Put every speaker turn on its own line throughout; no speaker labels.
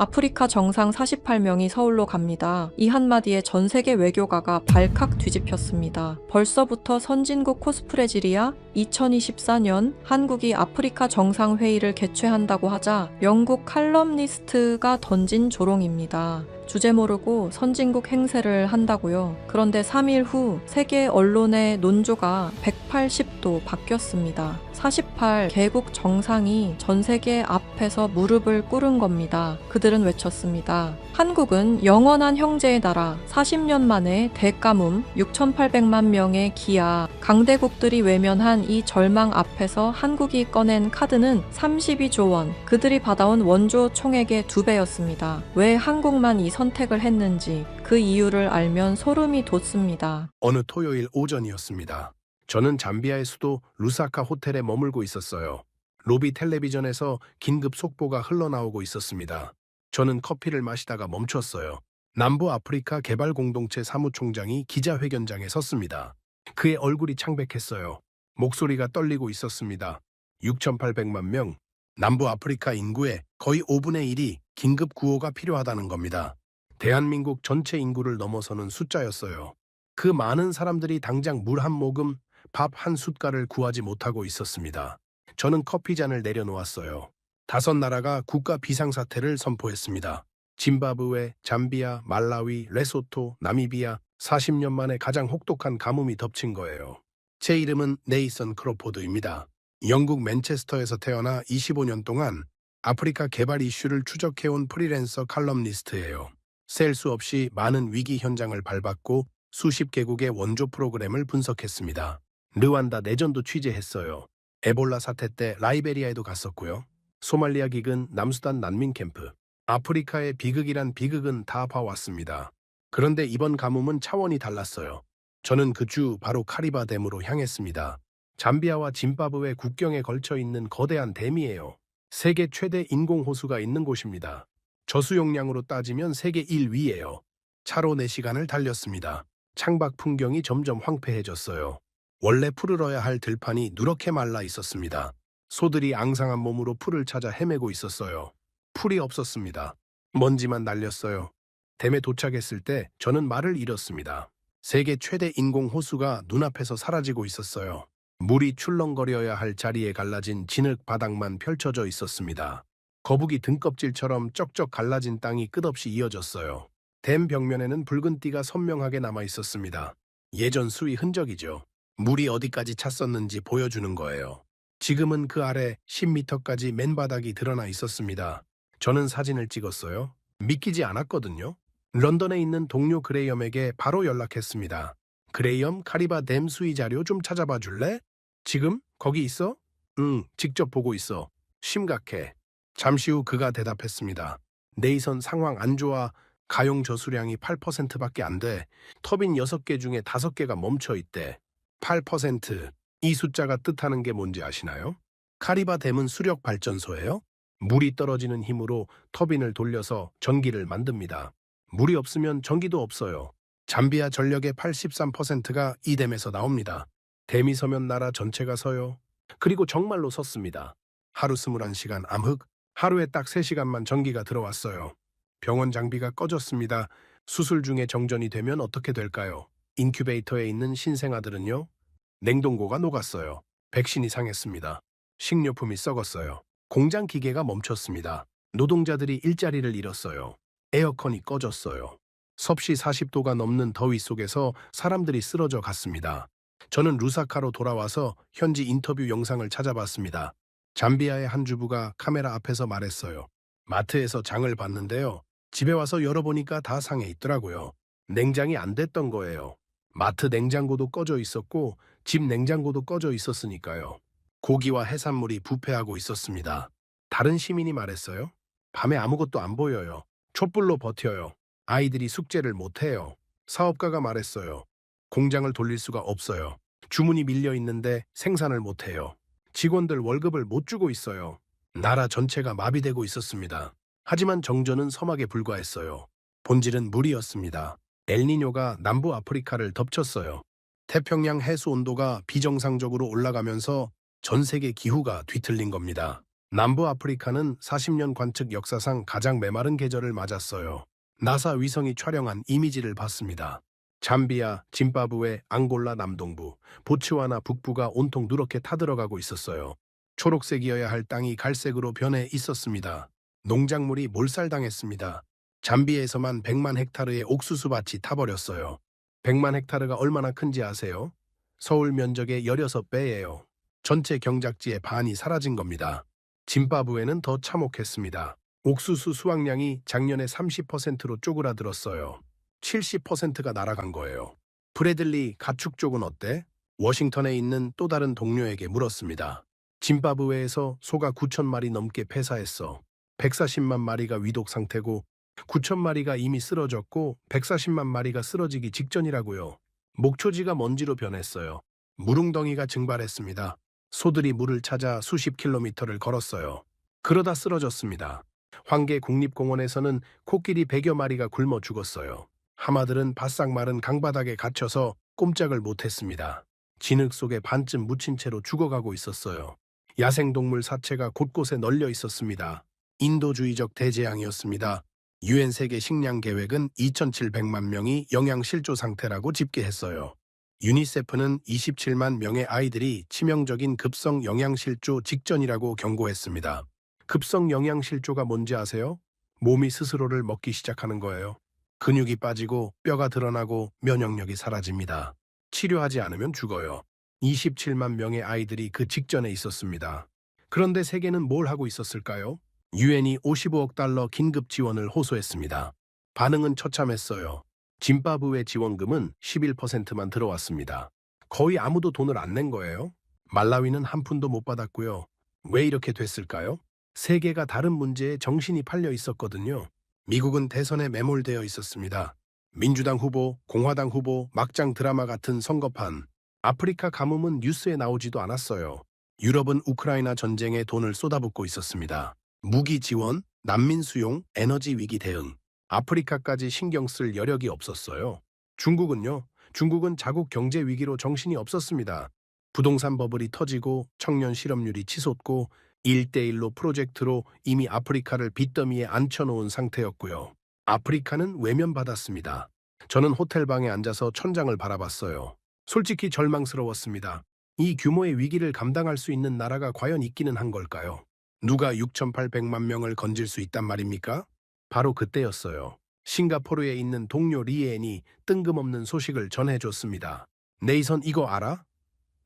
아프리카 정상 48명이 서울로 갑니다. 이 한마디에 전 세계 외교가가 발칵 뒤집혔습니다. 벌써부터 선진국 코스프레질이야? 2024년 한국이 아프리카 정상회의를 개최한다고 하자 영국 칼럼니스트가 던진 조롱입니다. 주제 모르고 선진국 행세를 한다고요. 그런데 3일 후 세계 언론의 논조가 180도 바뀌었습니다. 48개국 정상이 전 세계 앞에서 무릎을 꿇은 겁니다. 그들은 외쳤습니다. 한국은 영원한 형제의 나라, 40년 만에 대가뭄, 6,800만 명의 기아, 강대국들이 외면한 이 절망 앞에서 한국이 꺼낸 카드는 32조 원, 그들이 받아온 원조 총액의 2배였습니다. 왜 한국만 이 선택을 했는지 그 이유를 알면 소름이 돋습니다.
어느 토요일 오전이었습니다. 저는 잠비아의 수도 루사카 호텔에 머물고 있었어요. 로비 텔레비전에서 긴급 속보가 흘러나오고 있었습니다. 저는 커피를 마시다가 멈췄어요. 남부 아프리카 개발 공동체 사무총장이 기자회견장에 섰습니다. 그의 얼굴이 창백했어요. 목소리가 떨리고 있었습니다. 6,800만 명, 남부 아프리카 인구의 거의 5분의 1이 긴급 구호가 필요하다는 겁니다. 대한민국 전체 인구를 넘어서는 숫자였어요. 그 많은 사람들이 당장 물 한 모금, 밥 한 숟갈을 구하지 못하고 있었습니다. 저는 커피잔을 내려놓았어요. 5나라가 국가 비상사태를 선포했습니다. 짐바브웨, 잠비아, 말라위, 레소토, 나미비아, 40년 만에 가장 혹독한 가뭄이 덮친 거예요. 제 이름은 네이선 크로포드입니다. 영국 맨체스터에서 태어나 25년 동안 아프리카 개발 이슈를 추적해온 프리랜서 칼럼니스트예요. 셀 수 없이 많은 위기 현장을 밟았고 수십 개국의 원조 프로그램을 분석했습니다. 르완다 내전도 취재했어요. 에볼라 사태 때 라이베리아에도 갔었고요. 소말리아 기근, 남수단 난민 캠프. 아프리카의 비극이란 비극은 다 봐왔습니다. 그런데 이번 가뭄은 차원이 달랐어요. 저는 그 주 바로 카리바 댐으로 향했습니다. 잠비아와 짐바브웨 국경에 걸쳐 있는 거대한 댐이에요. 세계 최대 인공호수가 있는 곳입니다. 저수용량으로 따지면 세계 1위예요. 차로 4시간을 달렸습니다. 창밖 풍경이 점점 황폐해졌어요. 원래 푸르러야 할 들판이 누렇게 말라 있었습니다. 소들이 앙상한 몸으로 풀을 찾아 헤매고 있었어요. 풀이 없었습니다. 먼지만 날렸어요. 댐에 도착했을 때 저는 말을 잃었습니다. 세계 최대 인공호수가 눈앞에서 사라지고 있었어요. 물이 출렁거려야 할 자리에 갈라진 진흙 바닥만 펼쳐져 있었습니다. 거북이 등껍질처럼 쩍쩍 갈라진 땅이 끝없이 이어졌어요. 댐 벽면에는 붉은 띠가 선명하게 남아 있었습니다. 예전 수위 흔적이죠. 물이 어디까지 찼었는지 보여주는 거예요. 지금은 그 아래 10m까지 맨바닥이 드러나 있었습니다. 저는 사진을 찍었어요. 믿기지 않았거든요. 런던에 있는 동료 그레이엄에게 바로 연락했습니다. 그레이엄, 카리바 댐 수위 자료 좀 찾아봐 줄래? 지금? 거기 있어? 응, 직접 보고 있어. 심각해. 잠시 후 그가 대답했습니다. 네이선 상황 안 좋아. 가용 저수량이 8%밖에 안 돼. 터빈 6개 중에 5개가 멈춰 있대. 8%. 이 숫자가 뜻하는 게 뭔지 아시나요? 카리바 댐은 수력 발전소예요. 물이 떨어지는 힘으로 터빈을 돌려서 전기를 만듭니다. 물이 없으면 전기도 없어요. 잠비아 전력의 83%가 이 댐에서 나옵니다. 댐이 서면 나라 전체가 서요. 그리고 정말로 섰습니다. 하루 21시간 암흑, 하루에 딱 3시간만 전기가 들어왔어요. 병원 장비가 꺼졌습니다. 수술 중에 정전이 되면 어떻게 될까요? 인큐베이터에 있는 신생아들은요? 냉동고가 녹았어요. 백신이 상했습니다. 식료품이 썩었어요. 공장 기계가 멈췄습니다. 노동자들이 일자리를 잃었어요. 에어컨이 꺼졌어요. 섭씨 40도가 넘는 더위 속에서 사람들이 쓰러져 갔습니다. 저는 루사카로 돌아와서 현지 인터뷰 영상을 찾아봤습니다. 잠비아의 한 주부가 카메라 앞에서 말했어요. 마트에서 장을 봤는데요. 집에 와서 열어보니까 다 상해 있더라고요. 냉장이 안 됐던 거예요. 마트 냉장고도 꺼져 있었고 집 냉장고도 꺼져 있었으니까요. 고기와 해산물이 부패하고 있었습니다. 다른 시민이 말했어요. 밤에 아무것도 안 보여요. 촛불로 버텨요. 아이들이 숙제를 못해요. 사업가가 말했어요. 공장을 돌릴 수가 없어요. 주문이 밀려 있는데 생산을 못해요. 직원들 월급을 못 주고 있어요. 나라 전체가 마비되고 있었습니다. 하지만 정전은 서막에 불과했어요. 본질은 물이었습니다. 엘니뇨가 남부 아프리카를 덮쳤어요. 태평양 해수 온도가 비정상적으로 올라가면서 전 세계 기후가 뒤틀린 겁니다. 남부 아프리카는 40년 관측 역사상 가장 메마른 계절을 맞았어요. 나사 위성이 촬영한 이미지를 봤습니다. 잠비아, 짐바브웨, 앙골라 남동부, 보츠와나 북부가 온통 누렇게 타들어가고 있었어요. 초록색이어야 할 땅이 갈색으로 변해 있었습니다. 농작물이 몰살당했습니다. 잠비아에서만 100만 헥타르의 옥수수 밭이 타버렸어요. 100만 헥타르가 얼마나 큰지 아세요? 서울 면적의 16배예요. 전체 경작지의 반이 사라진 겁니다. 짐바브웨는 더 참혹했습니다. 옥수수 수확량이 작년에 30%로 쪼그라들었어요. 70%가 날아간 거예요. 브래들리 가축 쪽은 어때? 워싱턴에 있는 또 다른 동료에게 물었습니다. 짐바브웨에서 소가 9천 마리 넘게 폐사했어. 140만 마리가 위독 상태고 9천 마리가 이미 쓰러졌고 140만 마리가 쓰러지기 직전이라고요. 목초지가 먼지로 변했어요. 물웅덩이가 증발했습니다. 소들이 물을 찾아 수십 킬로미터를 걸었어요. 그러다 쓰러졌습니다. 황계 국립공원에서는 코끼리 100여 마리가 굶어 죽었어요. 하마들은 바싹 마른 강바닥에 갇혀서 꼼짝을 못했습니다. 진흙 속에 반쯤 묻힌 채로 죽어가고 있었어요. 야생동물 사체가 곳곳에 널려 있었습니다. 인도주의적 대재앙이었습니다. 유엔 세계 식량 계획은 2,700만 명이 영양실조 상태라고 집계했어요. 유니세프는 27만 명의 아이들이 치명적인 급성 영양실조 직전이라고 경고했습니다. 급성 영양실조가 뭔지 아세요? 몸이 스스로를 먹기 시작하는 거예요. 근육이 빠지고 뼈가 드러나고 면역력이 사라집니다. 치료하지 않으면 죽어요. 27만 명의 아이들이 그 직전에 있었습니다. 그런데 세계는 뭘 하고 있었을까요? 유엔이 55억 달러 긴급 지원을 호소했습니다. 반응은 처참했어요. 짐바브웨 지원금은 11%만 들어왔습니다. 거의 아무도 돈을 안 낸 거예요. 말라위는 한 푼도 못 받았고요. 왜 이렇게 됐을까요? 세계가 다른 문제에 정신이 팔려 있었거든요. 미국은 대선에 매몰되어 있었습니다. 민주당 후보, 공화당 후보, 막장 드라마 같은 선거판. 아프리카 가뭄은 뉴스에 나오지도 않았어요. 유럽은 우크라이나 전쟁에 돈을 쏟아붓고 있었습니다. 무기 지원, 난민 수용, 에너지 위기 대응. 아프리카까지 신경 쓸 여력이 없었어요. 중국은요? 중국은 자국 경제 위기로 정신이 없었습니다. 부동산 버블이 터지고 청년 실업률이 치솟고 1대1로 프로젝트로 이미 아프리카를 빚더미에 앉혀놓은 상태였고요. 아프리카는 외면받았습니다. 저는 호텔방에 앉아서 천장을 바라봤어요. 솔직히 절망스러웠습니다. 이 규모의 위기를 감당할 수 있는 나라가 과연 있기는 한 걸까요? 누가 6,800만 명을 건질 수 있단 말입니까? 바로 그때였어요. 싱가포르에 있는 동료 리엔이 뜬금없는 소식을 전해줬습니다. 네이선 이거 알아?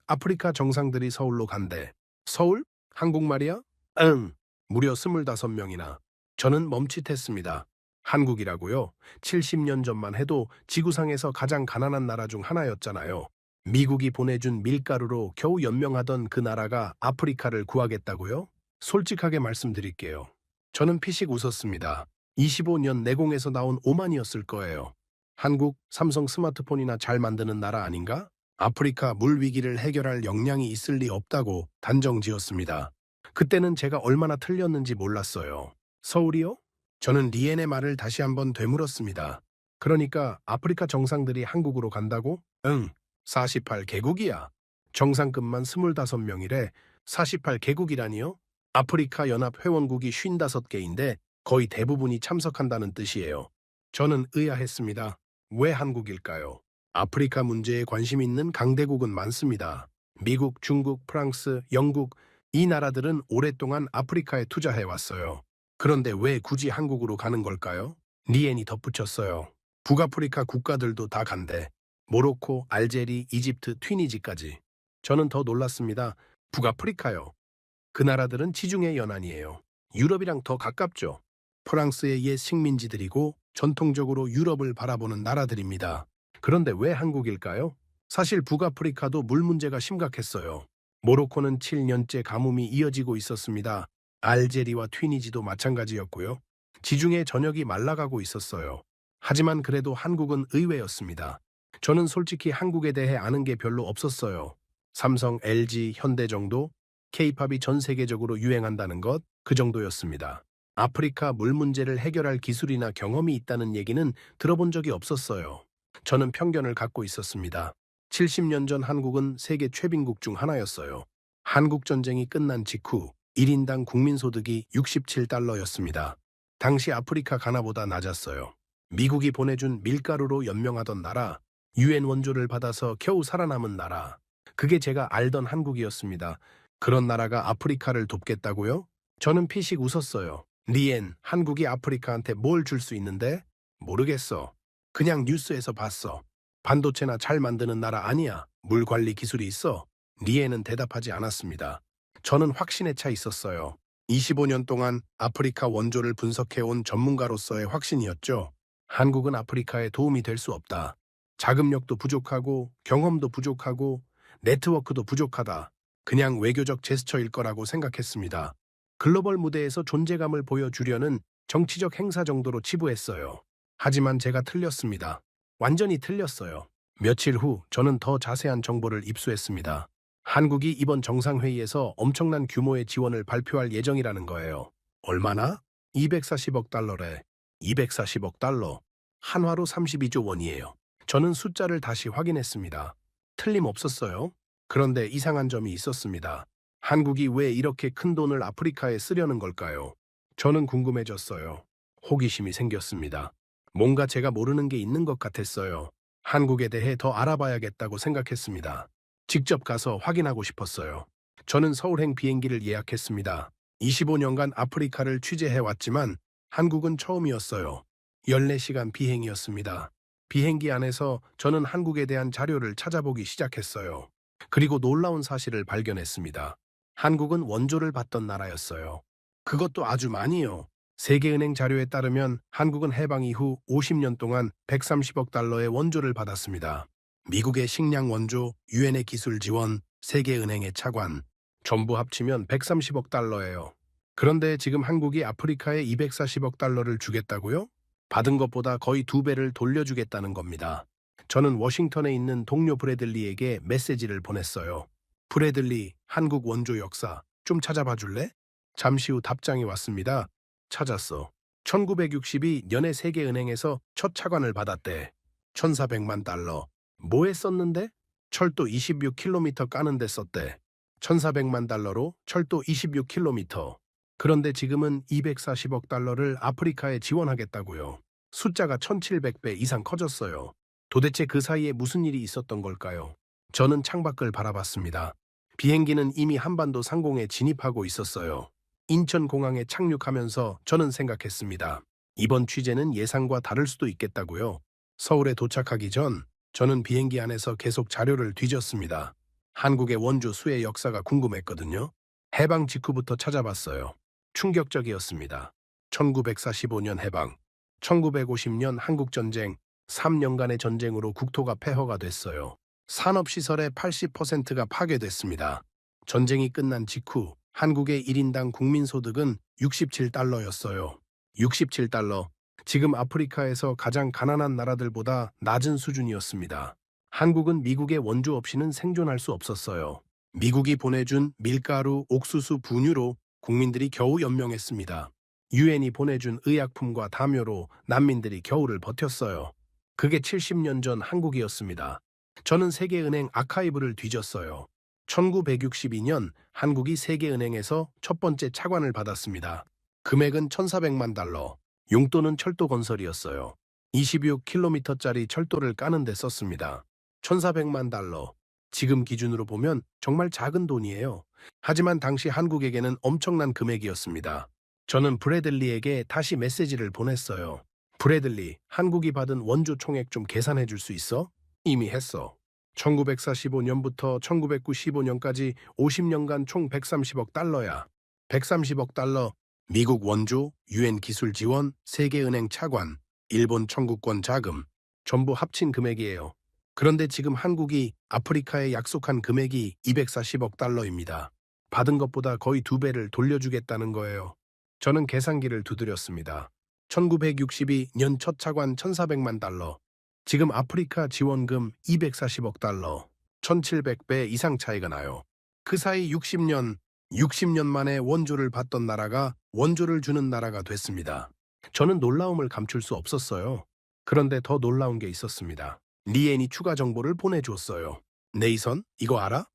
아프리카 정상들이 서울로 간대. 서울? 한국말이야? 응. 무려 25명이나. 저는 멈칫했습니다. 한국이라고요? 70년 전만 해도 지구상에서 가장 가난한 나라 중 하나였잖아요. 미국이 보내준 밀가루로 겨우 연명하던 그 나라가 아프리카를 구하겠다고요? 솔직하게 말씀드릴게요. 저는 피식 웃었습니다. 25년 내공에서 나온 오만이었을 거예요. 한국, 삼성 스마트폰이나 잘 만드는 나라 아닌가? 아프리카 물 위기를 해결할 역량이 있을 리 없다고 단정지었습니다. 그때는 제가 얼마나 틀렸는지 몰랐어요. 서울이요? 저는 리엔의 말을 다시 한번 되물었습니다. 그러니까 아프리카 정상들이 한국으로 간다고? 응, 48개국이야. 정상급만 25명이래. 48개국이라니요? 아프리카 연합 회원국이 55개인데 거의 대부분이 참석한다는 뜻이에요. 저는 의아했습니다. 왜 한국일까요? 아프리카 문제에 관심 있는 강대국은 많습니다. 미국, 중국, 프랑스, 영국, 이 나라들은 오랫동안 아프리카에 투자해왔어요. 그런데 왜 굳이 한국으로 가는 걸까요? 리엔이 덧붙였어요. 북아프리카 국가들도 다 간대. 모로코, 알제리, 이집트, 튀니지까지. 저는 더 놀랐습니다. 북아프리카요. 그 나라들은 지중해 연안이에요. 유럽이랑 더 가깝죠. 프랑스의 옛 식민지들이고 전통적으로 유럽을 바라보는 나라들입니다. 그런데 왜 한국일까요? 사실 북아프리카도 물 문제가 심각했어요. 모로코는 7년째 가뭄이 이어지고 있었습니다. 알제리와 튀니지도 마찬가지였고요. 지중해 전역이 말라가고 있었어요. 하지만 그래도 한국은 의외였습니다. 저는 솔직히 한국에 대해 아는 게 별로 없었어요. 삼성, LG, 현대 정도? K-팝이 전 세계적으로 유행한다는 것? 그 정도였습니다. 아프리카 물 문제를 해결할 기술이나 경험이 있다는 얘기는 들어본 적이 없었어요. 저는 편견을 갖고 있었습니다. 70년 전 한국은 세계 최빈국 중 하나였어요. 한국 전쟁이 끝난 직후 1인당 국민소득이 67달러였습니다. 당시 아프리카 가나보다 낮았어요. 미국이 보내준 밀가루로 연명하던 나라, 유엔 원조를 받아서 겨우 살아남은 나라. 그게 제가 알던 한국이었습니다. 그런 나라가 아프리카를 돕겠다고요? 저는 피식 웃었어요. 리엔, 한국이 아프리카한테 뭘 줄 수 있는데? 모르겠어. 그냥 뉴스에서 봤어. 반도체나 잘 만드는 나라 아니야. 물 관리 기술이 있어. 리엔은 대답하지 않았습니다. 저는 확신에 차 있었어요. 25년 동안 아프리카 원조를 분석해온 전문가로서의 확신이었죠. 한국은 아프리카에 도움이 될 수 없다. 자금력도 부족하고 경험도 부족하고 네트워크도 부족하다. 그냥 외교적 제스처일 거라고 생각했습니다. 글로벌 무대에서 존재감을 보여주려는 정치적 행사 정도로 치부했어요. 하지만 제가 틀렸습니다. 완전히 틀렸어요. 며칠 후 저는 더 자세한 정보를 입수했습니다. 한국이 이번 정상회의에서 엄청난 규모의 지원을 발표할 예정이라는 거예요. 얼마나? 240억 달러래. 240억 달러. 한화로 32조 원이에요. 저는 숫자를 다시 확인했습니다. 틀림없었어요. 그런데 이상한 점이 있었습니다. 한국이 왜 이렇게 큰 돈을 아프리카에 쓰려는 걸까요? 저는 궁금해졌어요. 호기심이 생겼습니다. 뭔가 제가 모르는 게 있는 것 같았어요. 한국에 대해 더 알아봐야겠다고 생각했습니다. 직접 가서 확인하고 싶었어요. 저는 서울행 비행기를 예약했습니다. 25년간 아프리카를 취재해왔지만 한국은 처음이었어요. 14시간 비행이었습니다. 비행기 안에서 저는 한국에 대한 자료를 찾아보기 시작했어요. 그리고 놀라운 사실을 발견했습니다. 한국은 원조를 받던 나라였어요. 그것도 아주 많이요. 세계은행 자료에 따르면 한국은 해방 이후 50년 동안 130억 달러의 원조를 받았습니다. 미국의 식량 원조, 유엔의 기술 지원, 세계은행의 차관, 전부 합치면 130억 달러예요. 그런데 지금 한국이 아프리카에 240억 달러를 주겠다고요? 받은 것보다 거의 2배를 돌려주겠다는 겁니다. 저는 워싱턴에 있는 동료 브래들리에게 메시지를 보냈어요. 브래들리, 한국 원조 역사 좀 찾아봐 줄래? 잠시 후 답장이 왔습니다. 찾았어. 1962년에 세계은행에서 첫 차관을 받았대. 1,400만 달러. 뭐에 썼는데? 철도 26km 까는데 썼대. 1,400만 달러로 철도 26km. 그런데 지금은 240억 달러를 아프리카에 지원하겠다고요. 숫자가 1,700배 이상 커졌어요. 도대체 그 사이에 무슨 일이 있었던 걸까요? 저는 창밖을 바라봤습니다. 비행기는 이미 한반도 상공에 진입하고 있었어요. 인천공항에 착륙하면서 저는 생각했습니다. 이번 취재는 예상과 다를 수도 있겠다고요. 서울에 도착하기 전 저는 비행기 안에서 계속 자료를 뒤졌습니다. 한국의 원조 수의 역사가 궁금했거든요. 해방 직후부터 찾아봤어요. 충격적이었습니다. 1945년 해방, 1950년 한국전쟁, 3년간의 전쟁으로 국토가 폐허가 됐어요. 산업시설의 80%가 파괴됐습니다. 전쟁이 끝난 직후 한국의 1인당 국민소득은 67달러였어요. 67달러. 지금 아프리카에서 가장 가난한 나라들보다 낮은 수준이었습니다. 한국은 미국의 원조 없이는 생존할 수 없었어요. 미국이 보내준 밀가루, 옥수수, 분유로 국민들이 겨우 연명했습니다. 유엔이 보내준 의약품과 담요로 난민들이 겨울을 버텼어요. 그게 70년 전 한국이었습니다. 저는 세계은행 아카이브를 뒤졌어요. 1962년 한국이 세계은행에서 첫 번째 차관을 받았습니다. 금액은 1,400만 달러. 용도는 철도 건설이었어요. 26km짜리 철도를 까는 데 썼습니다. 1,400만 달러. 지금 기준으로 보면 정말 작은 돈이에요. 하지만 당시 한국에게는 엄청난 금액이었습니다. 저는 브래들리에게 다시 메시지를 보냈어요. 브래들리, 한국이 받은 원조 총액 좀 계산해 줄 수 있어? 이미 했어. 1945년부터 1995년까지 50년간 총 130억 달러야. 130억 달러. 미국 원조, 유엔 기술 지원, 세계은행 차관, 일본 청구권 자금, 전부 합친 금액이에요. 그런데 지금 한국이 아프리카에 약속한 금액이 240억 달러입니다. 받은 것보다 거의 2배를 돌려주겠다는 거예요. 저는 계산기를 두드렸습니다. 1962년 첫 차관 1,400만 달러. 지금 아프리카 지원금 240억 달러. 1,700배 이상 차이가 나요. 그 사이 60년 만에 원조를 받던 나라가 원조를 주는 나라가 됐습니다. 저는 놀라움을 감출 수 없었어요. 그런데 더 놀라운 게 있었습니다. 리엔이 추가 정보를 보내줬어요. 네이선, 이거 알아?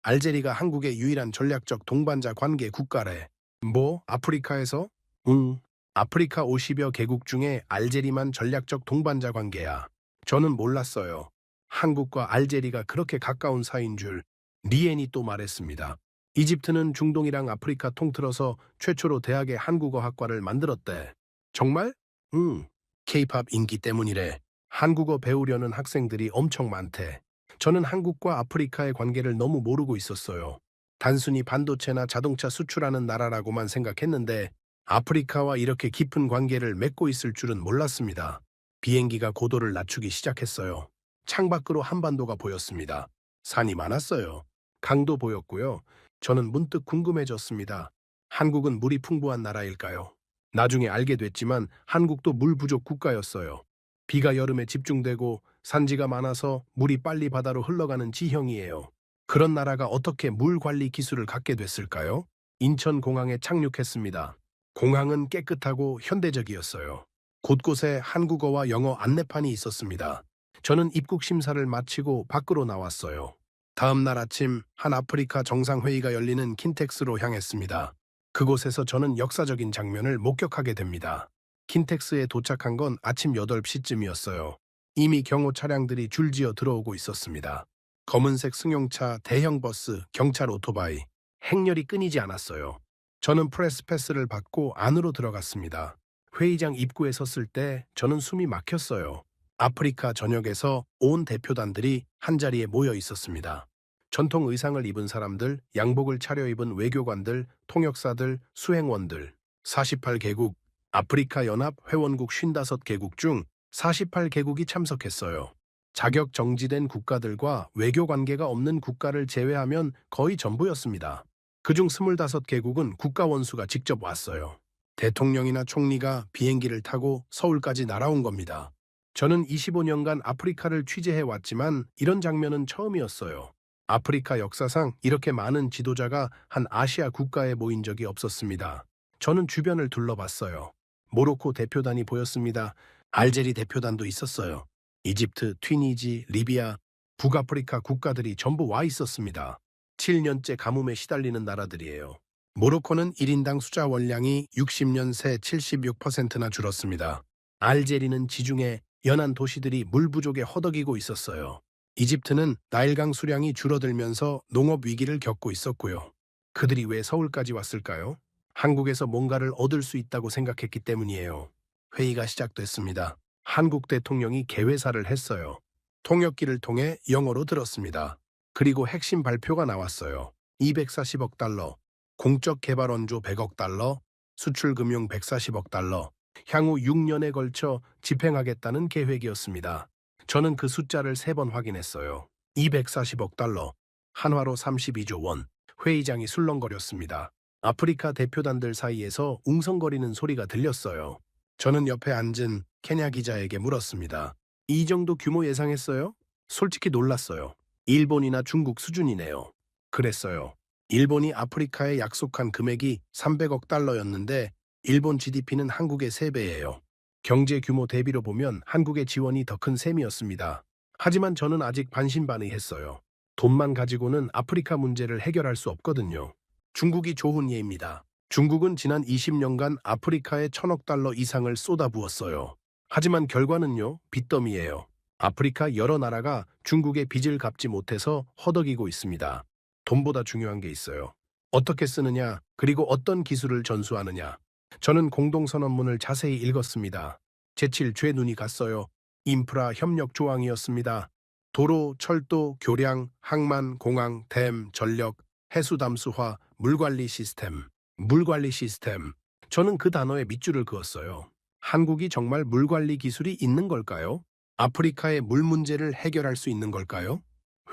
알제리가 한국의 유일한 전략적 동반자 관계 국가래. 뭐? 아프리카에서? 응. 아프리카 50여 개국 중에 알제리만 전략적 동반자 관계야. 저는 몰랐어요. 한국과 알제리가 그렇게 가까운 사이인 줄. 리엔이 또 말했습니다. 이집트는 중동이랑 아프리카 통틀어서 최초로 대학의 한국어 학과를 만들었대. 정말? 응. 케이팝 인기 때문이래. 한국어 배우려는 학생들이 엄청 많대. 저는 한국과 아프리카의 관계를 너무 모르고 있었어요. 단순히 반도체나 자동차 수출하는 나라라고만 생각했는데 아프리카와 이렇게 깊은 관계를 맺고 있을 줄은 몰랐습니다. 비행기가 고도를 낮추기 시작했어요. 창밖으로 한반도가 보였습니다. 산이 많았어요. 강도 보였고요. 저는 문득 궁금해졌습니다. 한국은 물이 풍부한 나라일까요? 나중에 알게 됐지만 한국도 물 부족 국가였어요. 비가 여름에 집중되고 산지가 많아서 물이 빨리 바다로 흘러가는 지형이에요. 그런 나라가 어떻게 물 관리 기술을 갖게 됐을까요? 인천공항에 착륙했습니다. 공항은 깨끗하고 현대적이었어요. 곳곳에 한국어와 영어 안내판이 있었습니다. 저는 입국 심사를 마치고 밖으로 나왔어요. 다음 날 아침 한 아프리카 정상회의가 열리는 킨텍스로 향했습니다. 그곳에서 저는 역사적인 장면을 목격하게 됩니다. 킨텍스에 도착한 건 아침 8시쯤이었어요. 이미 경호 차량들이 줄지어 들어오고 있었습니다. 검은색 승용차, 대형 버스, 경찰 오토바이, 행렬이 끊이지 않았어요. 저는 프레스 패스를 받고 안으로 들어갔습니다. 회의장 입구에 섰을 때 저는 숨이 막혔어요. 아프리카 전역에서 온 대표단들이 한자리에 모여 있었습니다. 전통 의상을 입은 사람들, 양복을 차려입은 외교관들, 통역사들, 수행원들, 48개국, 아프리카 연합 회원국 55개국 중 48개국이 참석했어요. 자격 정지된 국가들과 외교 관계가 없는 국가를 제외하면 거의 전부였습니다. 그중 25개국은 국가 원수가 직접 왔어요. 대통령이나 총리가 비행기를 타고 서울까지 날아온 겁니다. 저는 25년간 아프리카를 취재해 왔지만 이런 장면은 처음이었어요. 아프리카 역사상 이렇게 많은 지도자가 한 아시아 국가에 모인 적이 없었습니다. 저는 주변을 둘러봤어요. 모로코 대표단이 보였습니다. 알제리 대표단도 있었어요. 이집트, 튀니지, 리비아, 북아프리카 국가들이 전부 와 있었습니다. 7년째 가뭄에 시달리는 나라들이에요. 모로코는 1인당 수자 원량이 60년 새 76%나 줄었습니다. 알제리는 지중해 연안 도시들이 물 부족에 허덕이고 있었어요. 이집트는 나일강 수량이 줄어들면서 농업 위기를 겪고 있었고요. 그들이 왜 서울까지 왔을까요? 한국에서 뭔가를 얻을 수 있다고 생각했기 때문이에요. 회의가 시작됐습니다. 한국 대통령이 개회사를 했어요. 통역기를 통해 영어로 들었습니다. 그리고 핵심 발표가 나왔어요. 240억 달러, 공적 개발 원조 100억 달러, 수출 금융 140억 달러, 향후 6년에 걸쳐 집행하겠다는 계획이었습니다. 저는 그 숫자를 3번 확인했어요. 240억 달러, 한화로 32조 원. 회의장이 술렁거렸습니다. 아프리카 대표단들 사이에서 웅성거리는 소리가 들렸어요. 저는 옆에 앉은 케냐 기자에게 물었습니다. 이 정도 규모 예상했어요? 솔직히 놀랐어요. 일본이나 중국 수준이네요. 그랬어요. 일본이 아프리카에 약속한 금액이 300억 달러였는데 일본 GDP는 한국의 3배예요. 경제 규모 대비로 보면 한국의 지원이 더 큰 셈이었습니다. 하지만 저는 아직 반신반의했어요. 돈만 가지고는 아프리카 문제를 해결할 수 없거든요. 중국이 좋은 예입니다. 중국은 지난 20년간 아프리카에 1,000억 달러 이상을 쏟아부었어요. 하지만 결과는요, 빚더미예요. 아프리카 여러 나라가 중국의 빚을 갚지 못해서 허덕이고 있습니다. 돈보다 중요한 게 있어요. 어떻게 쓰느냐, 그리고 어떤 기술을 전수하느냐. 저는 공동선언문을 자세히 읽었습니다. 제칠 죄 눈이 갔어요. 인프라 협력 조항이었습니다. 도로, 철도, 교량, 항만, 공항, 댐, 전력, 해수 담수화, 물관리 시스템. 물관리 시스템. 저는 그 단어에 밑줄을 그었어요. 한국이 정말 물관리 기술이 있는 걸까요? 아프리카의 물 문제를 해결할 수 있는 걸까요?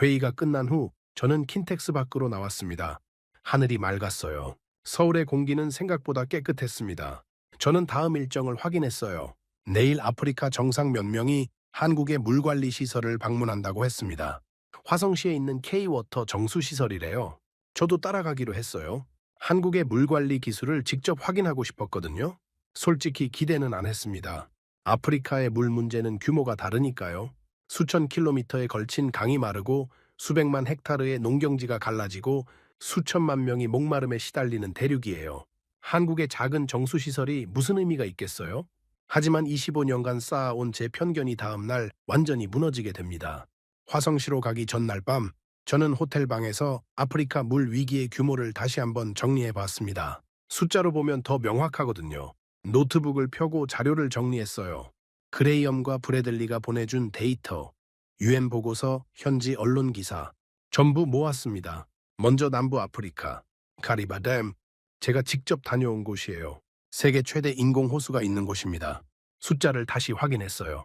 회의가 끝난 후 저는 킨텍스 밖으로 나왔습니다. 하늘이 맑았어요. 서울의 공기는 생각보다 깨끗했습니다. 저는 다음 일정을 확인했어요. 내일 아프리카 정상 몇 명이 한국의 물관리 시설을 방문한다고 했습니다. 화성시에 있는 K-워터 정수시설이래요. 저도 따라가기로 했어요. 한국의 물관리 기술을 직접 확인하고 싶었거든요. 솔직히 기대는 안 했습니다. 아프리카의 물 문제는 규모가 다르니까요. 수천 킬로미터에 걸친 강이 마르고 수백만 헥타르의 농경지가 갈라지고 수천만 명이 목마름에 시달리는 대륙이에요. 한국의 작은 정수시설이 무슨 의미가 있겠어요? 하지만 25년간 쌓아온 제 편견이 다음 날 완전히 무너지게 됩니다. 화성시로 가기 전날 밤, 저는 호텔 방에서 아프리카 물 위기의 규모를 다시 한번 정리해 봤습니다. 숫자로 보면 더 명확하거든요. 노트북을 펴고 자료를 정리했어요. 그레이엄과 브래들리가 보내준 데이터, UN 보고서, 현지 언론 기사, 전부 모았습니다. 먼저 남부 아프리카, 카리바 댐, 제가 직접 다녀온 곳이에요. 세계 최대 인공 호수가 있는 곳입니다. 숫자를 다시 확인했어요.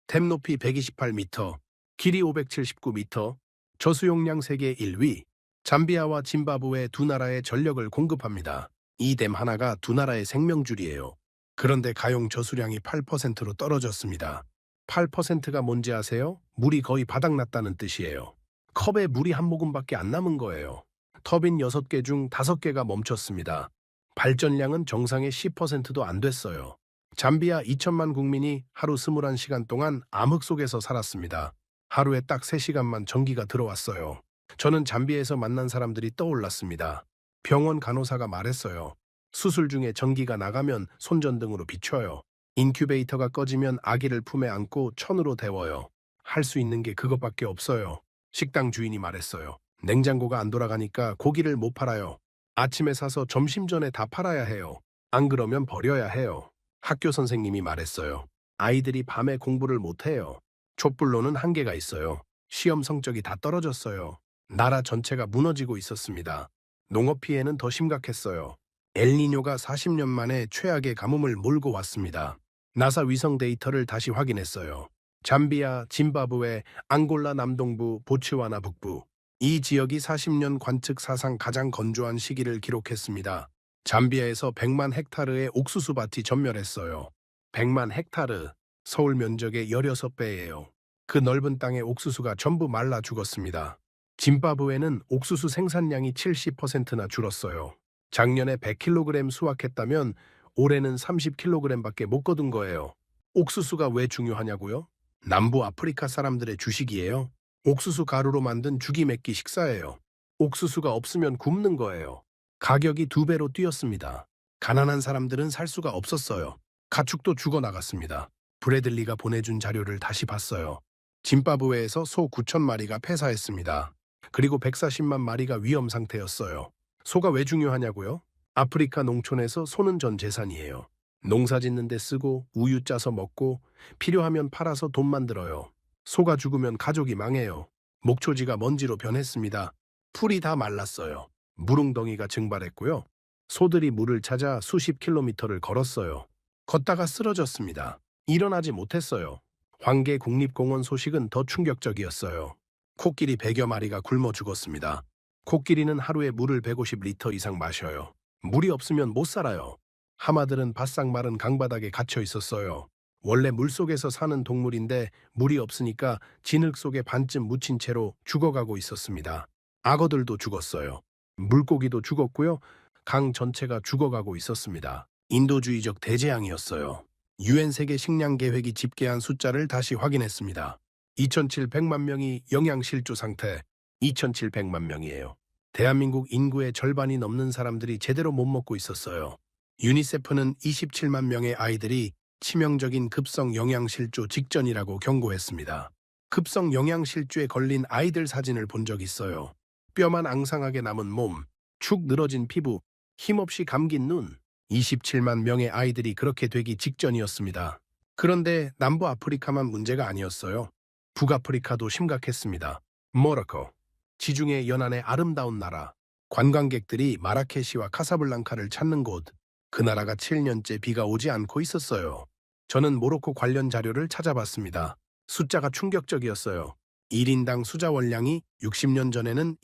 댐 높이 128m, 길이 579m, 저수용량 세계 1위, 잠비아와 짐바브웨 두 나라의 전력을 공급합니다. 이 댐 하나가 두 나라의 생명줄이에요. 그런데 가용 저수량이 8%로 떨어졌습니다. 8%가 뭔지 아세요? 물이 거의 바닥났다는 뜻이에요. 컵에 물이 한 모금밖에 안 남은 거예요. 터빈 6개 중 5개가 멈췄습니다. 발전량은 정상의 10%도 안 됐어요. 잠비아 2천만 국민이 하루 21시간 동안 암흑 속에서 살았습니다. 하루에 딱 3시간만 전기가 들어왔어요. 저는 잠비아에서 만난 사람들이 떠올랐습니다. 병원 간호사가 말했어요. 수술 중에 전기가 나가면 손전등으로 비춰요. 인큐베이터가 꺼지면 아기를 품에 안고 천으로 데워요. 할 수 있는 게 그것밖에 없어요. 식당 주인이 말했어요. 냉장고가 안 돌아가니까 고기를 못 팔아요. 아침에 사서 점심 전에 다 팔아야 해요. 안 그러면 버려야 해요. 학교 선생님이 말했어요. 아이들이 밤에 공부를 못 해요. 촛불로는 한계가 있어요. 시험 성적이 다 떨어졌어요. 나라 전체가 무너지고 있었습니다. 농업 피해는 더 심각했어요. 엘니뇨가 40년 만에 최악의 가뭄을 몰고 왔습니다. 나사 위성 데이터를 다시 확인했어요. 잠비아, 짐바브웨, 앙골라 남동부, 보츠와나 북부. 이 지역이 40년 관측 사상 가장 건조한 시기를 기록했습니다. 잠비아에서 100만 헥타르의 옥수수 밭이 전멸했어요. 100만 헥타르, 서울 면적의 16배예요. 그 넓은 땅의 옥수수가 전부 말라 죽었습니다. 짐바브웨는 옥수수 생산량이 70%나 줄었어요. 작년에 100kg 수확했다면 올해는 30kg밖에 못 거둔 거예요. 옥수수가 왜 중요하냐고요? 남부 아프리카 사람들의 주식이에요. 옥수수 가루로 만든 죽이 맺기 식사예요. 옥수수가 없으면 굶는 거예요. 가격이 2배로 뛰었습니다. 가난한 사람들은 살 수가 없었어요. 가축도 죽어나갔습니다. 브래들리가 보내준 자료를 다시 봤어요. 짐바브웨에서 소 9천 마리가 폐사했습니다. 그리고 140만 마리가 위험 상태였어요. 소가 왜 중요하냐고요? 아프리카 농촌에서 소는 전 재산이에요. 농사 짓는 데 쓰고 우유 짜서 먹고 필요하면 팔아서 돈 만들어요. 소가 죽으면 가족이 망해요. 목초지가 먼지로 변했습니다. 풀이 다 말랐어요. 물웅덩이가 증발했고요. 소들이 물을 찾아 수십 킬로미터를 걸었어요. 걷다가 쓰러졌습니다. 일어나지 못했어요. 황계 국립공원 소식은 더 충격적이었어요. 코끼리 100여 마리가 굶어 죽었습니다. 코끼리는 하루에 물을 150리터 이상 마셔요. 물이 없으면 못 살아요. 하마들은 바싹 마른 강바닥에 갇혀 있었어요. 원래 물속에서 사는 동물인데 물이 없으니까 진흙 속에 반쯤 묻힌 채로 죽어가고 있었습니다. 악어들도 죽었어요. 물고기도 죽었고요. 강 전체가 죽어가고 있었습니다. 인도주의적 대재앙이었어요. UN 세계 식량 계획이 집계한 숫자를 다시 확인했습니다. 2,700만 명이 영양실조 상태, 2,700만 명이에요. 대한민국 인구의 절반이 넘는 사람들이 제대로 못 먹고 있었어요. 유니세프는 27만 명의 아이들이 치명적인 급성 영양실조 직전이라고 경고했습니다. 급성 영양실조에 걸린 아이들 사진을 본 적 있어요. 뼈만 앙상하게 남은 몸, 축 늘어진 피부, 힘없이 감긴 눈. 27만 명의 아이들이 그렇게 되기 직전이었습니다. 그런데 남부 아프리카만 문제가 아니었어요. 북아프리카도 심각했습니다. 모로코, 지중해 연안의 아름다운 나라. 관광객들이 마라케시와 카사블랑카를 찾는 곳. 그 나라가 7년째 비가 오지 않고 있었어요. 저는 모로코 관련 자료를 찾아봤습니다. 숫자가 충격적이었어요. 1인당 수자원량이 60년 전에는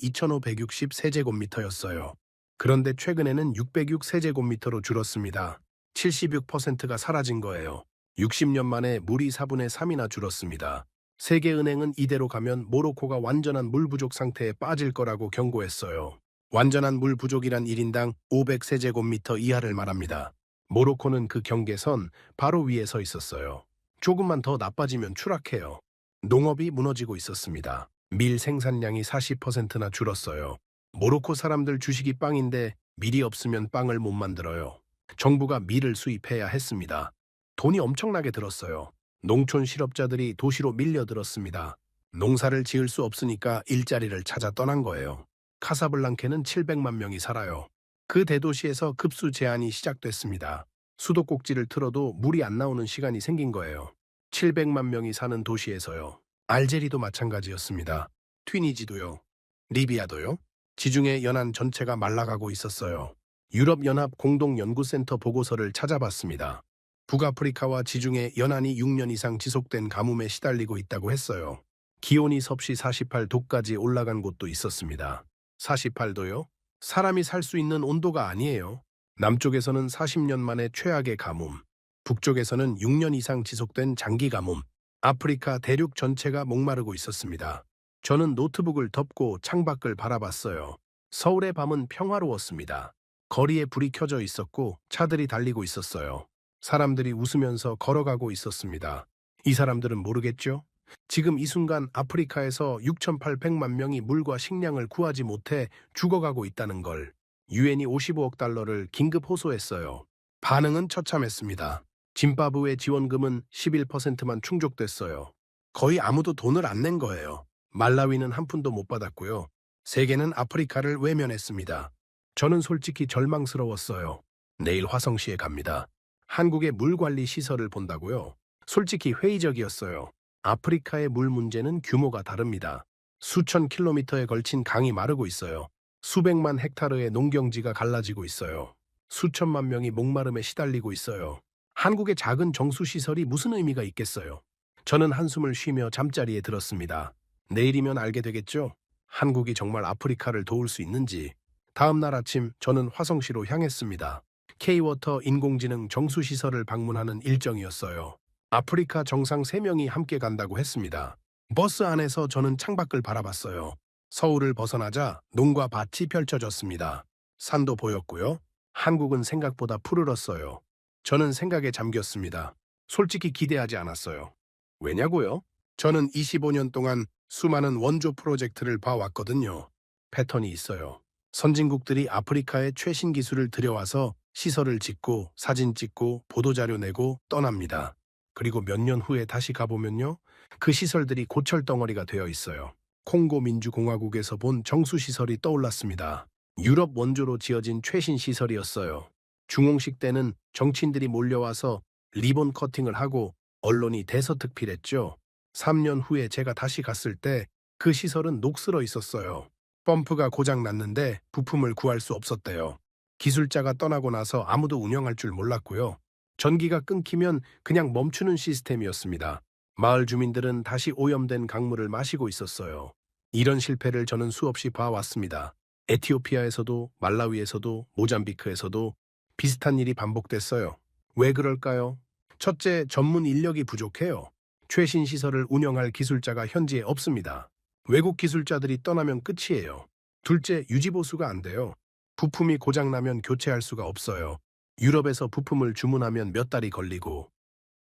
2,560세제곱미터였어요. 그런데 최근에는 606세제곱미터로 줄었습니다. 76%가 사라진 거예요. 60년 만에 물이 4분의 3이나 줄었습니다. 세계은행은 이대로 가면 모로코가 완전한 물 부족 상태에 빠질 거라고 경고했어요. 완전한 물 부족이란 1인당 500세제곱미터 이하를 말합니다. 모로코는 그 경계선 바로 위에 서 있었어요. 조금만 더 나빠지면 추락해요. 농업이 무너지고 있었습니다. 밀 생산량이 40%나 줄었어요. 모로코 사람들 주식이 빵인데 밀이 없으면 빵을 못 만들어요. 정부가 밀을 수입해야 했습니다. 돈이 엄청나게 들었어요. 농촌 실업자들이 도시로 밀려들었습니다. 농사를 지을 수 없으니까 일자리를 찾아 떠난 거예요. 카사블랑케는 700만 명이 살아요. 그 대도시에서 급수 제한이 시작됐습니다. 수도꼭지를 틀어도 물이 안 나오는 시간이 생긴 거예요. 700만 명이 사는 도시에서요. 알제리도 마찬가지였습니다. 튀니지도요. 리비아도요. 지중해 연안 전체가 말라가고 있었어요. 유럽연합 공동연구센터 보고서를 찾아봤습니다. 북아프리카와 지중해 연안이 6년 이상 지속된 가뭄에 시달리고 있다고 했어요. 기온이 섭씨 48도까지 올라간 곳도 있었습니다. 48도요? 사람이 살 수 있는 온도가 아니에요. 남쪽에서는 40년 만에 최악의 가뭄, 북쪽에서는 6년 이상 지속된 장기 가뭄, 아프리카 대륙 전체가 목마르고 있었습니다. 저는 노트북을 덮고 창밖을 바라봤어요. 서울의 밤은 평화로웠습니다. 거리에 불이 켜져 있었고 차들이 달리고 있었어요. 사람들이 웃으면서 걸어가고 있었습니다. 이 사람들은 모르겠죠? 지금 이 순간 아프리카에서 6,800만 명이 물과 식량을 구하지 못해 죽어가고 있다는 걸. 유엔이 55억 달러를 긴급 호소했어요. 반응은 처참했습니다. 짐바브웨 지원금은 11%만 충족됐어요. 거의 아무도 돈을 안 낸 거예요. 말라위는 한 푼도 못 받았고요. 세계는 아프리카를 외면했습니다. 저는 솔직히 절망스러웠어요. 내일 화성시에 갑니다. 한국의 물관리 시설을 본다고요? 솔직히 회의적이었어요. 아프리카의 물 문제는 규모가 다릅니다. 수천 킬로미터에 걸친 강이 마르고 있어요. 수백만 헥타르의 농경지가 갈라지고 있어요. 수천만 명이 목마름에 시달리고 있어요. 한국의 작은 정수시설이 무슨 의미가 있겠어요? 저는 한숨을 쉬며 잠자리에 들었습니다. 내일이면 알게 되겠죠? 한국이 정말 아프리카를 도울 수 있는지. 다음 날 아침 저는 화성시로 향했습니다. K-워터 인공지능 정수시설을 방문하는 일정이었어요. 아프리카 정상 3명이 함께 간다고 했습니다. 버스 안에서 저는 창밖을 바라봤어요. 서울을 벗어나자 농과 밭이 펼쳐졌습니다. 산도 보였고요. 한국은 생각보다 푸르렀어요. 저는 생각에 잠겼습니다. 솔직히 기대하지 않았어요. 왜냐고요? 저는 25년 동안 수많은 원조 프로젝트를 봐왔거든요. 패턴이 있어요. 선진국들이 아프리카의 최신 기술을 들여와서 시설을 짓고 사진 찍고 보도자료 내고 떠납니다. 그리고 몇 년 후에 다시 가보면요. 그 시설들이 고철덩어리가 되어 있어요. 콩고 민주공화국에서 본 정수시설이 떠올랐습니다. 유럽 원조로 지어진 최신 시설이었어요. 중홍식 때는 정치인들이 몰려와서 리본 커팅을 하고 언론이 대서특필했죠. 3년 후에 제가 다시 갔을 때 그 시설은 녹슬어 있었어요. 펌프가 고장 났는데 부품을 구할 수 없었대요. 기술자가 떠나고 나서 아무도 운영할 줄 몰랐고요. 전기가 끊기면 그냥 멈추는 시스템이었습니다. 마을 주민들은 다시 오염된 강물을 마시고 있었어요. 이런 실패를 저는 수없이 봐왔습니다. 에티오피아에서도 말라위에서도 모잠비크에서도 비슷한 일이 반복됐어요. 왜 그럴까요? 첫째, 전문 인력이 부족해요. 최신 시설을 운영할 기술자가 현지에 없습니다. 외국 기술자들이 떠나면 끝이에요. 둘째, 유지보수가 안 돼요. 부품이 고장나면 교체할 수가 없어요. 유럽에서 부품을 주문하면 몇 달이 걸리고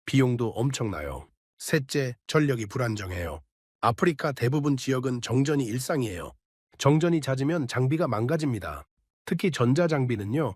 비용도 엄청나요. 셋째, 전력이 불안정해요. 아프리카 대부분 지역은 정전이 일상이에요. 정전이 잦으면 장비가 망가집니다. 특히 전자장비는요.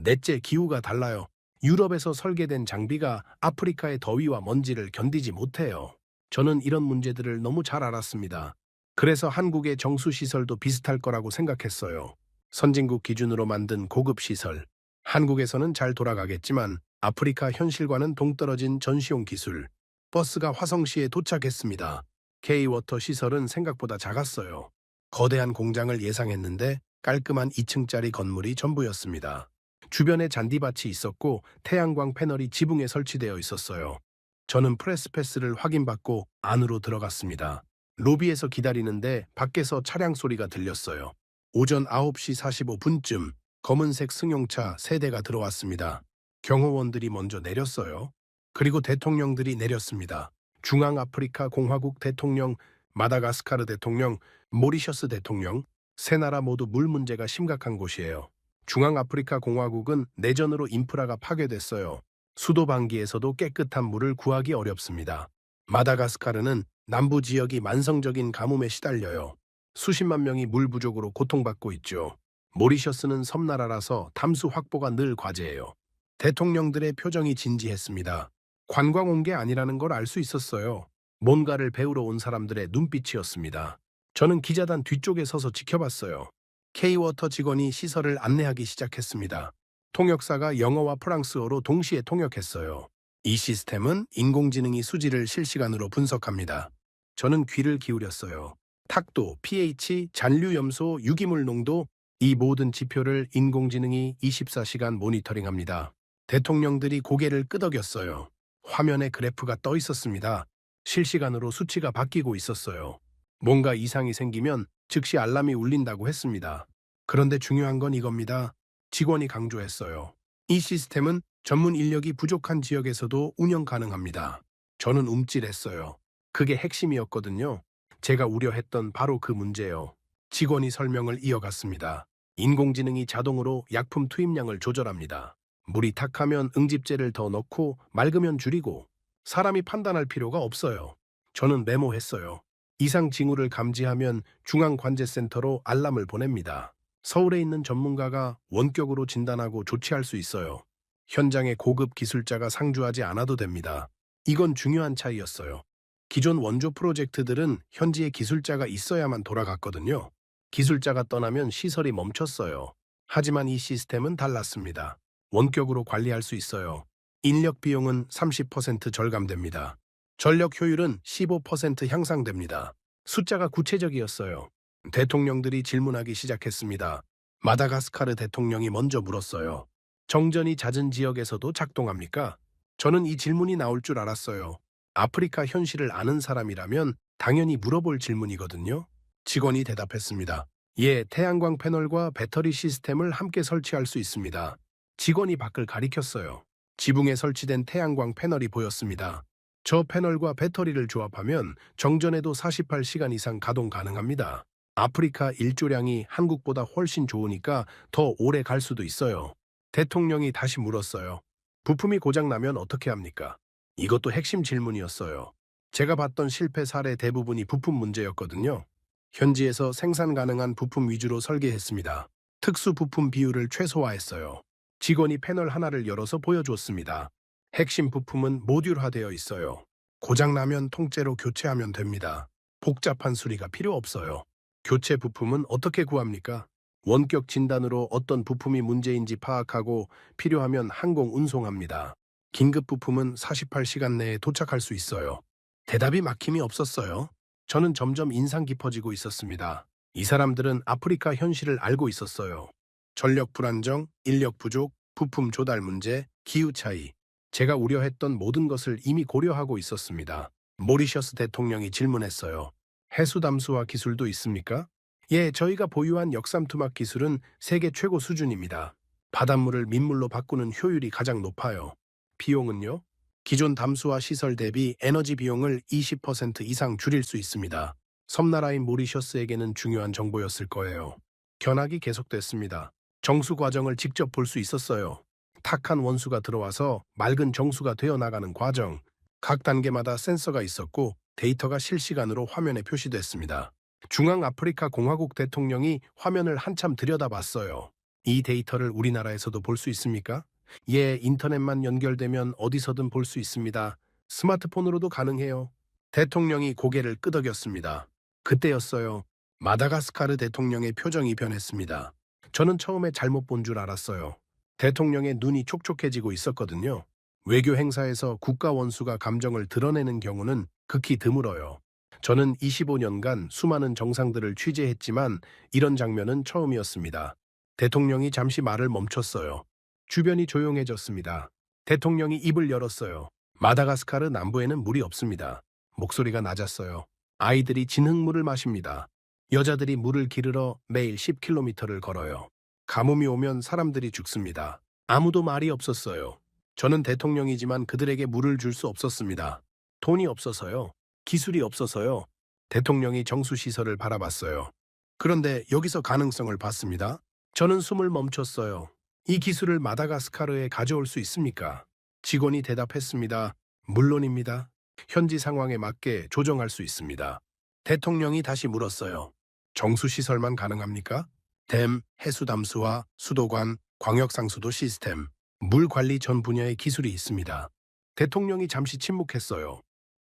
넷째, 기후가 달라요. 유럽에서 설계된 장비가 아프리카의 더위와 먼지를 견디지 못해요. 저는 이런 문제들을 너무 잘 알았습니다. 그래서 한국의 정수시설도 비슷할 거라고 생각했어요. 선진국 기준으로 만든 고급 시설. 한국에서는 잘 돌아가겠지만 아프리카 현실과는 동떨어진 전시용 기술. 버스가 화성시에 도착했습니다. K-워터 시설은 생각보다 작았어요. 거대한 공장을 예상했는데 깔끔한 2층짜리 건물이 전부였습니다. 주변에 잔디밭이 있었고 태양광 패널이 지붕에 설치되어 있었어요. 저는 프레스패스를 확인받고 안으로 들어갔습니다. 로비에서 기다리는데 밖에서 차량 소리가 들렸어요. 오전 9시 45분쯤 검은색 승용차 3대가 들어왔습니다. 경호원들이 먼저 내렸어요. 그리고 대통령들이 내렸습니다. 중앙아프리카 공화국 대통령, 마다가스카르 대통령, 모리셔스 대통령, 세 나라 모두 물 문제가 심각한 곳이에요. 중앙아프리카 공화국은 내전으로 인프라가 파괴됐어요. 수도 방기에서도 깨끗한 물을 구하기 어렵습니다. 마다가스카르는 남부 지역이 만성적인 가뭄에 시달려요. 수십만 명이 물 부족으로 고통받고 있죠. 모리셔스는 섬나라라서 담수 확보가 늘 과제예요. 대통령들의 표정이 진지했습니다. 관광 온 게 아니라는 걸 알 수 있었어요. 뭔가를 배우러 온 사람들의 눈빛이었습니다. 저는 기자단 뒤쪽에 서서 지켜봤어요. K-워터 직원이 시설을 안내하기 시작했습니다. 통역사가 영어와 프랑스어로 동시에 통역했어요. 이 시스템은 인공지능이 수지를 실시간으로 분석합니다. 저는 귀를 기울였어요. 탁도, pH, 잔류 염소, 유기물 농도, 이 모든 지표를 인공지능이 24시간 모니터링합니다. 대통령들이 고개를 끄덕였어요. 화면에 그래프가 떠 있었습니다. 실시간으로 수치가 바뀌고 있었어요. 뭔가 이상이 생기면 즉시 알람이 울린다고 했습니다. 그런데 중요한 건 이겁니다. 직원이 강조했어요. 이 시스템은 전문 인력이 부족한 지역에서도 운영 가능합니다. 저는 움찔했어요. 그게 핵심이었거든요. 제가 우려했던 바로 그 문제요. 직원이 설명을 이어갔습니다. 인공지능이 자동으로 약품 투입량을 조절합니다. 물이 탁하면 응집제를 더 넣고 맑으면 줄이고 사람이 판단할 필요가 없어요. 저는 메모했어요. 이상 징후를 감지하면 중앙관제센터로 알람을 보냅니다. 서울에 있는 전문가가 원격으로 진단하고 조치할 수 있어요. 현장에 고급 기술자가 상주하지 않아도 됩니다. 이건 중요한 차이였어요. 기존 원조 프로젝트들은 현지에 기술자가 있어야만 돌아갔거든요. 기술자가 떠나면 시설이 멈췄어요. 하지만 이 시스템은 달랐습니다. 원격으로 관리할 수 있어요. 인력 비용은 30% 절감됩니다. 전력 효율은 15% 향상됩니다. 숫자가 구체적이었어요. 대통령들이 질문하기 시작했습니다. 마다가스카르 대통령이 먼저 물었어요. 정전이 잦은 지역에서도 작동합니까? 저는 이 질문이 나올 줄 알았어요. 아프리카 현실을 아는 사람이라면 당연히 물어볼 질문이거든요. 직원이 대답했습니다. 예, 태양광 패널과 배터리 시스템을 함께 설치할 수 있습니다. 직원이 밖을 가리켰어요. 지붕에 설치된 태양광 패널이 보였습니다. 저 패널과 배터리를 조합하면 정전에도 48시간 이상 가동 가능합니다. 아프리카 일조량이 한국보다 훨씬 좋으니까 더 오래 갈 수도 있어요. 대통령이 다시 물었어요. 부품이 고장나면 어떻게 합니까? 이것도 핵심 질문이었어요. 제가 봤던 실패 사례 대부분이 부품 문제였거든요. 현지에서 생산 가능한 부품 위주로 설계했습니다. 특수 부품 비율을 최소화했어요. 직원이 패널 하나를 열어서 보여줬습니다. 핵심 부품은 모듈화되어 있어요. 고장나면 통째로 교체하면 됩니다. 복잡한 수리가 필요 없어요. 교체 부품은 어떻게 구합니까? 원격 진단으로 어떤 부품이 문제인지 파악하고 필요하면 항공 운송합니다. 긴급 부품은 48시간 내에 도착할 수 있어요. 대답이 막힘이 없었어요. 저는 점점 인상 깊어지고 있었습니다. 이 사람들은 아프리카 현실을 알고 있었어요. 전력 불안정, 인력 부족, 부품 조달 문제, 기후 차이. 제가 우려했던 모든 것을 이미 고려하고 있었습니다. 모리셔스 대통령이 질문했어요. 해수 담수화 기술도 있습니까? 예, 저희가 보유한 역삼투막 기술은 세계 최고 수준입니다. 바닷물을 민물로 바꾸는 효율이 가장 높아요. 비용은요? 기존 담수화 시설 대비 에너지 비용을 20% 이상 줄일 수 있습니다. 섬나라인 모리셔스에게는 중요한 정보였을 거예요. 견학이 계속됐습니다. 정수 과정을 직접 볼 수 있었어요. 탁한 원수가 들어와서 맑은 정수가 되어 나가는 과정. 각 단계마다 센서가 있었고 데이터가 실시간으로 화면에 표시됐습니다. 중앙아프리카 공화국 대통령이 화면을 한참 들여다봤어요. 이 데이터를 우리나라에서도 볼 수 있습니까? 예, 인터넷만 연결되면 어디서든 볼 수 있습니다. 스마트폰으로도 가능해요. 대통령이 고개를 끄덕였습니다. 그때였어요. 마다가스카르 대통령의 표정이 변했습니다. 저는 처음에 잘못 본 줄 알았어요. 대통령의 눈이 촉촉해지고 있었거든요. 외교 행사에서 국가 원수가 감정을 드러내는 경우는 극히 드물어요. 저는 25년간 수많은 정상들을 취재했지만 이런 장면은 처음이었습니다. 대통령이 잠시 말을 멈췄어요. 주변이 조용해졌습니다. 대통령이 입을 열었어요. 마다가스카르 남부에는 물이 없습니다. 목소리가 낮았어요. 아이들이 진흙물을 마십니다. 여자들이 물을 기르러 매일 10km를 걸어요. 가뭄이 오면 사람들이 죽습니다. 아무도 말이 없었어요. 저는 대통령이지만 그들에게 물을 줄 수 없었습니다. 돈이 없어서요. 기술이 없어서요. 대통령이 정수시설을 바라봤어요. 그런데 여기서 가능성을 봤습니다. 저는 숨을 멈췄어요. 이 기술을 마다가스카르에 가져올 수 있습니까? 직원이 대답했습니다. 물론입니다. 현지 상황에 맞게 조정할 수 있습니다. 대통령이 다시 물었어요. 정수시설만 가능합니까? 댐, 해수담수화, 수도관, 광역상수도 시스템, 물 관리 전 분야의 기술이 있습니다. 대통령이 잠시 침묵했어요.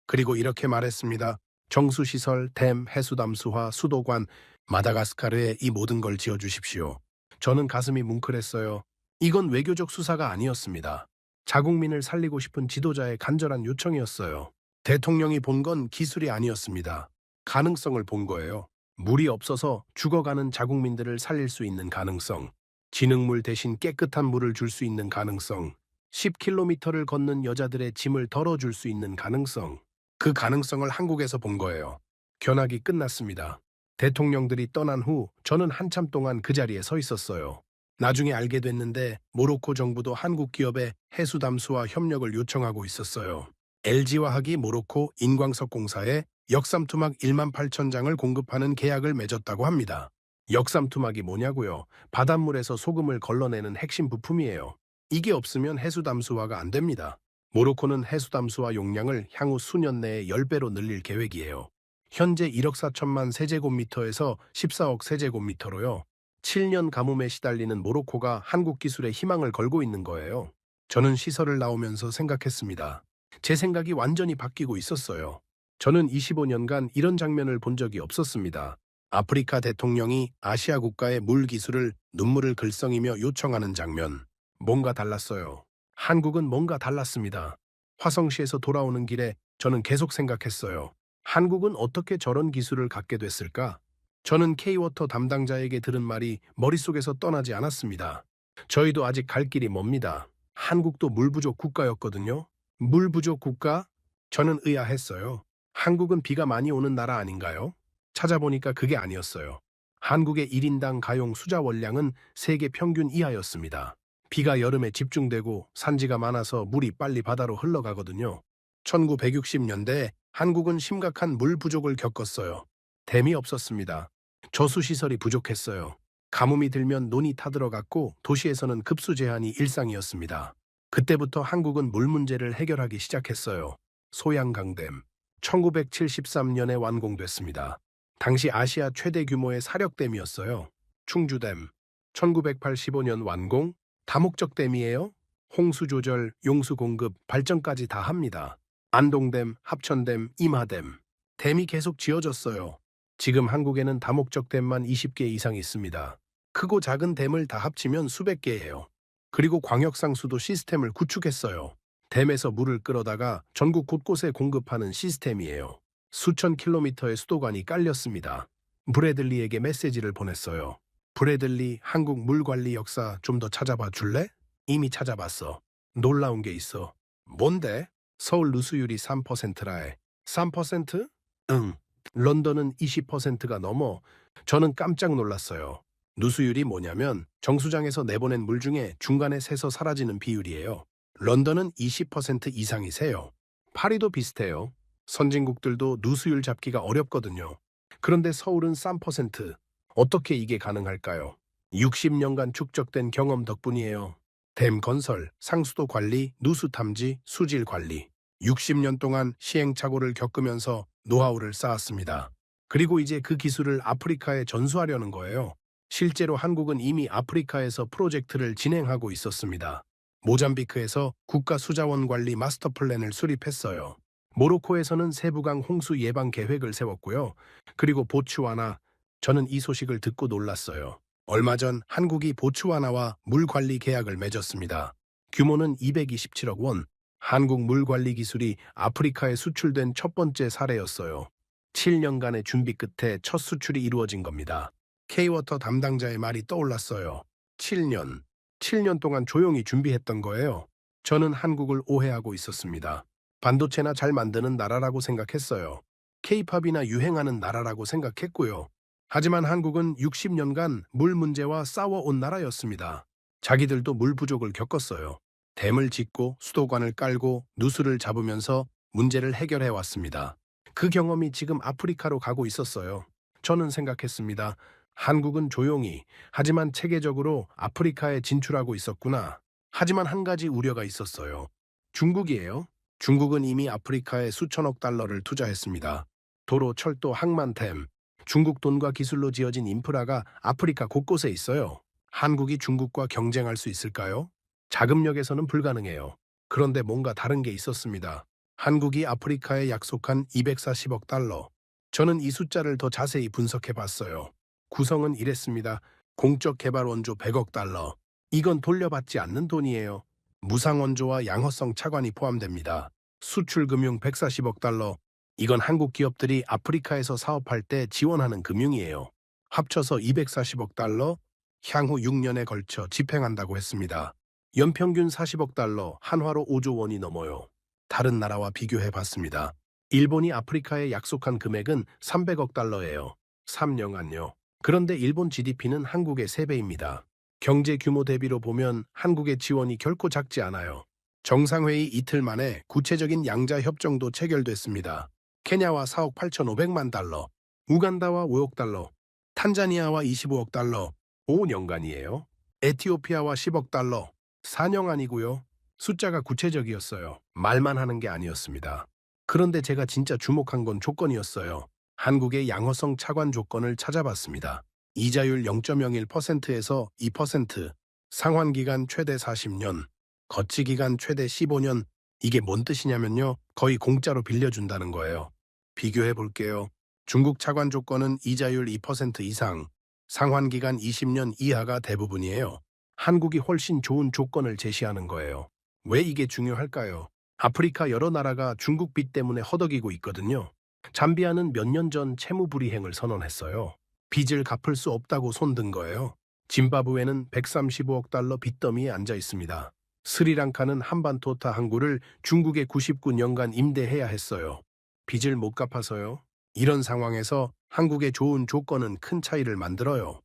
그리고 이렇게 말했습니다. 정수시설, 댐, 해수담수화, 수도관, 마다가스카르에 이 모든 걸 지어주십시오. 저는 가슴이 뭉클했어요. 이건 외교적 수사가 아니었습니다. 자국민을 살리고 싶은 지도자의 간절한 요청이었어요. 대통령이 본 건 기술이 아니었습니다. 가능성을 본 거예요. 물이 없어서 죽어가는 자국민들을 살릴 수 있는 가능성, 진흙물 대신 깨끗한 물을 줄 수 있는 가능성, 10km를 걷는 여자들의 짐을 덜어줄 수 있는 가능성, 그 가능성을 한국에서 본 거예요. 견학이 끝났습니다. 대통령들이 떠난 후 저는 한참 동안 그 자리에 서 있었어요. 나중에 알게 됐는데 모로코 정부도 한국 기업에 해수담수와 협력을 요청하고 있었어요. LG화학이 모로코 인광석 공사에 역삼투막 1만 8천 장을 공급하는 계약을 맺었다고 합니다. 역삼투막이 뭐냐고요? 바닷물에서 소금을 걸러내는 핵심 부품이에요. 이게 없으면 해수담수화가 안 됩니다. 모로코는 해수담수화 용량을 향후 수년 내에 10배로 늘릴 계획이에요. 현재 1억 4천만 세제곱미터에서 14억 세제곱미터로요. 7년 가뭄에 시달리는 모로코가 한국 기술에 희망을 걸고 있는 거예요. 저는 시설을 나오면서 생각했습니다. 제 생각이 완전히 바뀌고 있었어요. 저는 25년간 이런 장면을 본 적이 없었습니다. 아프리카 대통령이 아시아 국가의 물 기술을 눈물을 글썽이며 요청하는 장면. 뭔가 달랐어요. 한국은 뭔가 달랐습니다. 화성시에서 돌아오는 길에 저는 계속 생각했어요. 한국은 어떻게 저런 기술을 갖게 됐을까? 저는 K-워터 담당자에게 들은 말이 머릿속에서 떠나지 않았습니다. 저희도 아직 갈 길이 멉니다. 한국도 물 부족 국가였거든요. 물 부족 국가? 저는 의아했어요. 한국은 비가 많이 오는 나라 아닌가요? 찾아보니까 그게 아니었어요. 한국의 1인당 가용 수자 원량은 세계 평균 이하였습니다. 비가 여름에 집중되고 산지가 많아서 물이 빨리 바다로 흘러가거든요. 1960년대에 한국은 심각한 물 부족을 겪었어요. 댐이 없었습니다. 저수시설이 부족했어요. 가뭄이 들면 논이 타들어갔고 도시에서는 급수 제한이 일상이었습니다. 그때부터 한국은 물 문제를 해결하기 시작했어요. 소양강댐. 1973년에 완공됐습니다. 당시 아시아 최대 규모의 사력댐이었어요. 충주댐. 1985년 완공. 다목적댐이에요. 홍수 조절, 용수 공급, 발전까지 다 합니다. 안동댐, 합천댐, 임하댐. 댐이 계속 지어졌어요. 지금 한국에는 다목적 댐만 20개 이상 있습니다. 크고 작은 댐을 다 합치면 수백 개예요. 그리고 광역상수도 시스템을 구축했어요. 댐에서 물을 끌어다가 전국 곳곳에 공급하는 시스템이에요. 수천 킬로미터의 수도관이 깔렸습니다. 브래들리에게 메시지를 보냈어요. 브래들리, 한국 물관리 역사 좀 더 찾아봐 줄래? 이미 찾아봤어. 놀라운 게 있어. 뭔데? 서울 누수율이 3%라 해. 3%? 응. 런던은 20%가 넘어. 저는 깜짝 놀랐어요. 누수율이 뭐냐면 정수장에서 내보낸 물 중에 중간에 새서 사라지는 비율이에요. 런던은 20% 이상이 새요. 파리도 비슷해요. 선진국들도 누수율 잡기가 어렵거든요. 그런데 서울은 3%. 어떻게 이게 가능할까요? 60년간 축적된 경험 덕분이에요. 댐 건설, 상수도 관리, 누수 탐지, 수질 관리. 60년 동안 시행착오를 겪으면서 노하우를 쌓았습니다. 그리고 이제 그 기술을 아프리카에 전수하려는 거예요. 실제로 한국은 이미 아프리카에서 프로젝트를 진행하고 있었습니다. 모잠비크에서 국가수자원 관리 마스터 플랜을 수립했어요. 모로코에서는 세부강 홍수 예방 계획을 세웠고요. 그리고 보츠와나, 저는 이 소식을 듣고 놀랐어요. 얼마 전 한국이 보츠와나와 물관리 계약을 맺었습니다. 규모는 227억 원. 한국 물관리 기술이 아프리카에 수출된 첫 번째 사례였어요. 7년간의 준비 끝에 첫 수출이 이루어진 겁니다. K-워터 담당자의 말이 떠올랐어요. 7년 동안 조용히 준비했던 거예요. 저는 한국을 오해하고 있었습니다. 반도체나 잘 만드는 나라라고 생각했어요. K-팝이나 유행하는 나라라고 생각했고요. 하지만 한국은 60년간 물 문제와 싸워온 나라였습니다. 자기들도 물 부족을 겪었어요. 댐을 짓고 수도관을 깔고 누수를 잡으면서 문제를 해결해 왔습니다. 그 경험이 지금 아프리카로 가고 있었어요. 저는 생각했습니다. 한국은 조용히 하지만 체계적으로 아프리카에 진출하고 있었구나. 하지만 한 가지 우려가 있었어요. 중국이에요. 중국은 이미 아프리카에 수천억 달러를 투자했습니다. 도로, 철도, 항만댐, 중국 돈과 기술로 지어진 인프라가 아프리카 곳곳에 있어요. 한국이 중국과 경쟁할 수 있을까요? 자금력에서는 불가능해요. 그런데 뭔가 다른 게 있었습니다. 한국이 아프리카에 약속한 240억 달러. 저는 이 숫자를 더 자세히 분석해 봤어요. 구성은 이랬습니다. 공적 개발 원조 100억 달러. 이건 돌려받지 않는 돈이에요. 무상 원조와 양허성 차관이 포함됩니다. 수출 금융 140억 달러. 이건 한국 기업들이 아프리카에서 사업할 때 지원하는 금융이에요. 합쳐서 240억 달러, 향후 6년에 걸쳐 집행한다고 했습니다. 연평균 40억 달러, 한화로 5조 원이 넘어요. 다른 나라와 비교해 봤습니다. 일본이 아프리카에 약속한 금액은 300억 달러예요. 3년간요. 그런데 일본 GDP는 한국의 3배입니다. 경제 규모 대비로 보면 한국의 지원이 결코 작지 않아요. 정상회의 이틀 만에 구체적인 양자 협정도 체결됐습니다. 케냐와 4억 8,500만 달러, 우간다와 5억 달러, 탄자니아와 25억 달러, 5년간이에요. 에티오피아와 10억 달러, 4년 아니고요. 숫자가 구체적이었어요. 말만 하는 게 아니었습니다. 그런데 제가 진짜 주목한 건 조건이었어요. 한국의 양호성 차관 조건을 찾아봤습니다. 이자율 0.01%에서 2%, 상환기간 최대 40년, 거치기간 최대 15년. 이게 뭔 뜻이냐면요. 거의 공짜로 빌려준다는 거예요. 비교해 볼게요. 중국 차관 조건은 이자율 2% 이상, 상환기간 20년 이하가 대부분이에요. 한국이 훨씬 좋은 조건을 제시하는 거예요. 왜 이게 중요할까요? 아프리카 여러 나라가 중국 빚 때문에 허덕이고 있거든요. 잠비아는 몇 년 전 채무불이행을 선언했어요. 빚을 갚을 수 없다고 손든 거예요. 짐바브웨는 135억 달러 빚더미에 앉아 있습니다. 스리랑카는 한반도타 항구를 중국에 99년간 임대해야 했어요. 빚을 못 갚아서요. 이런 상황에서 한국의 좋은 조건은 큰 차이를 만들어요.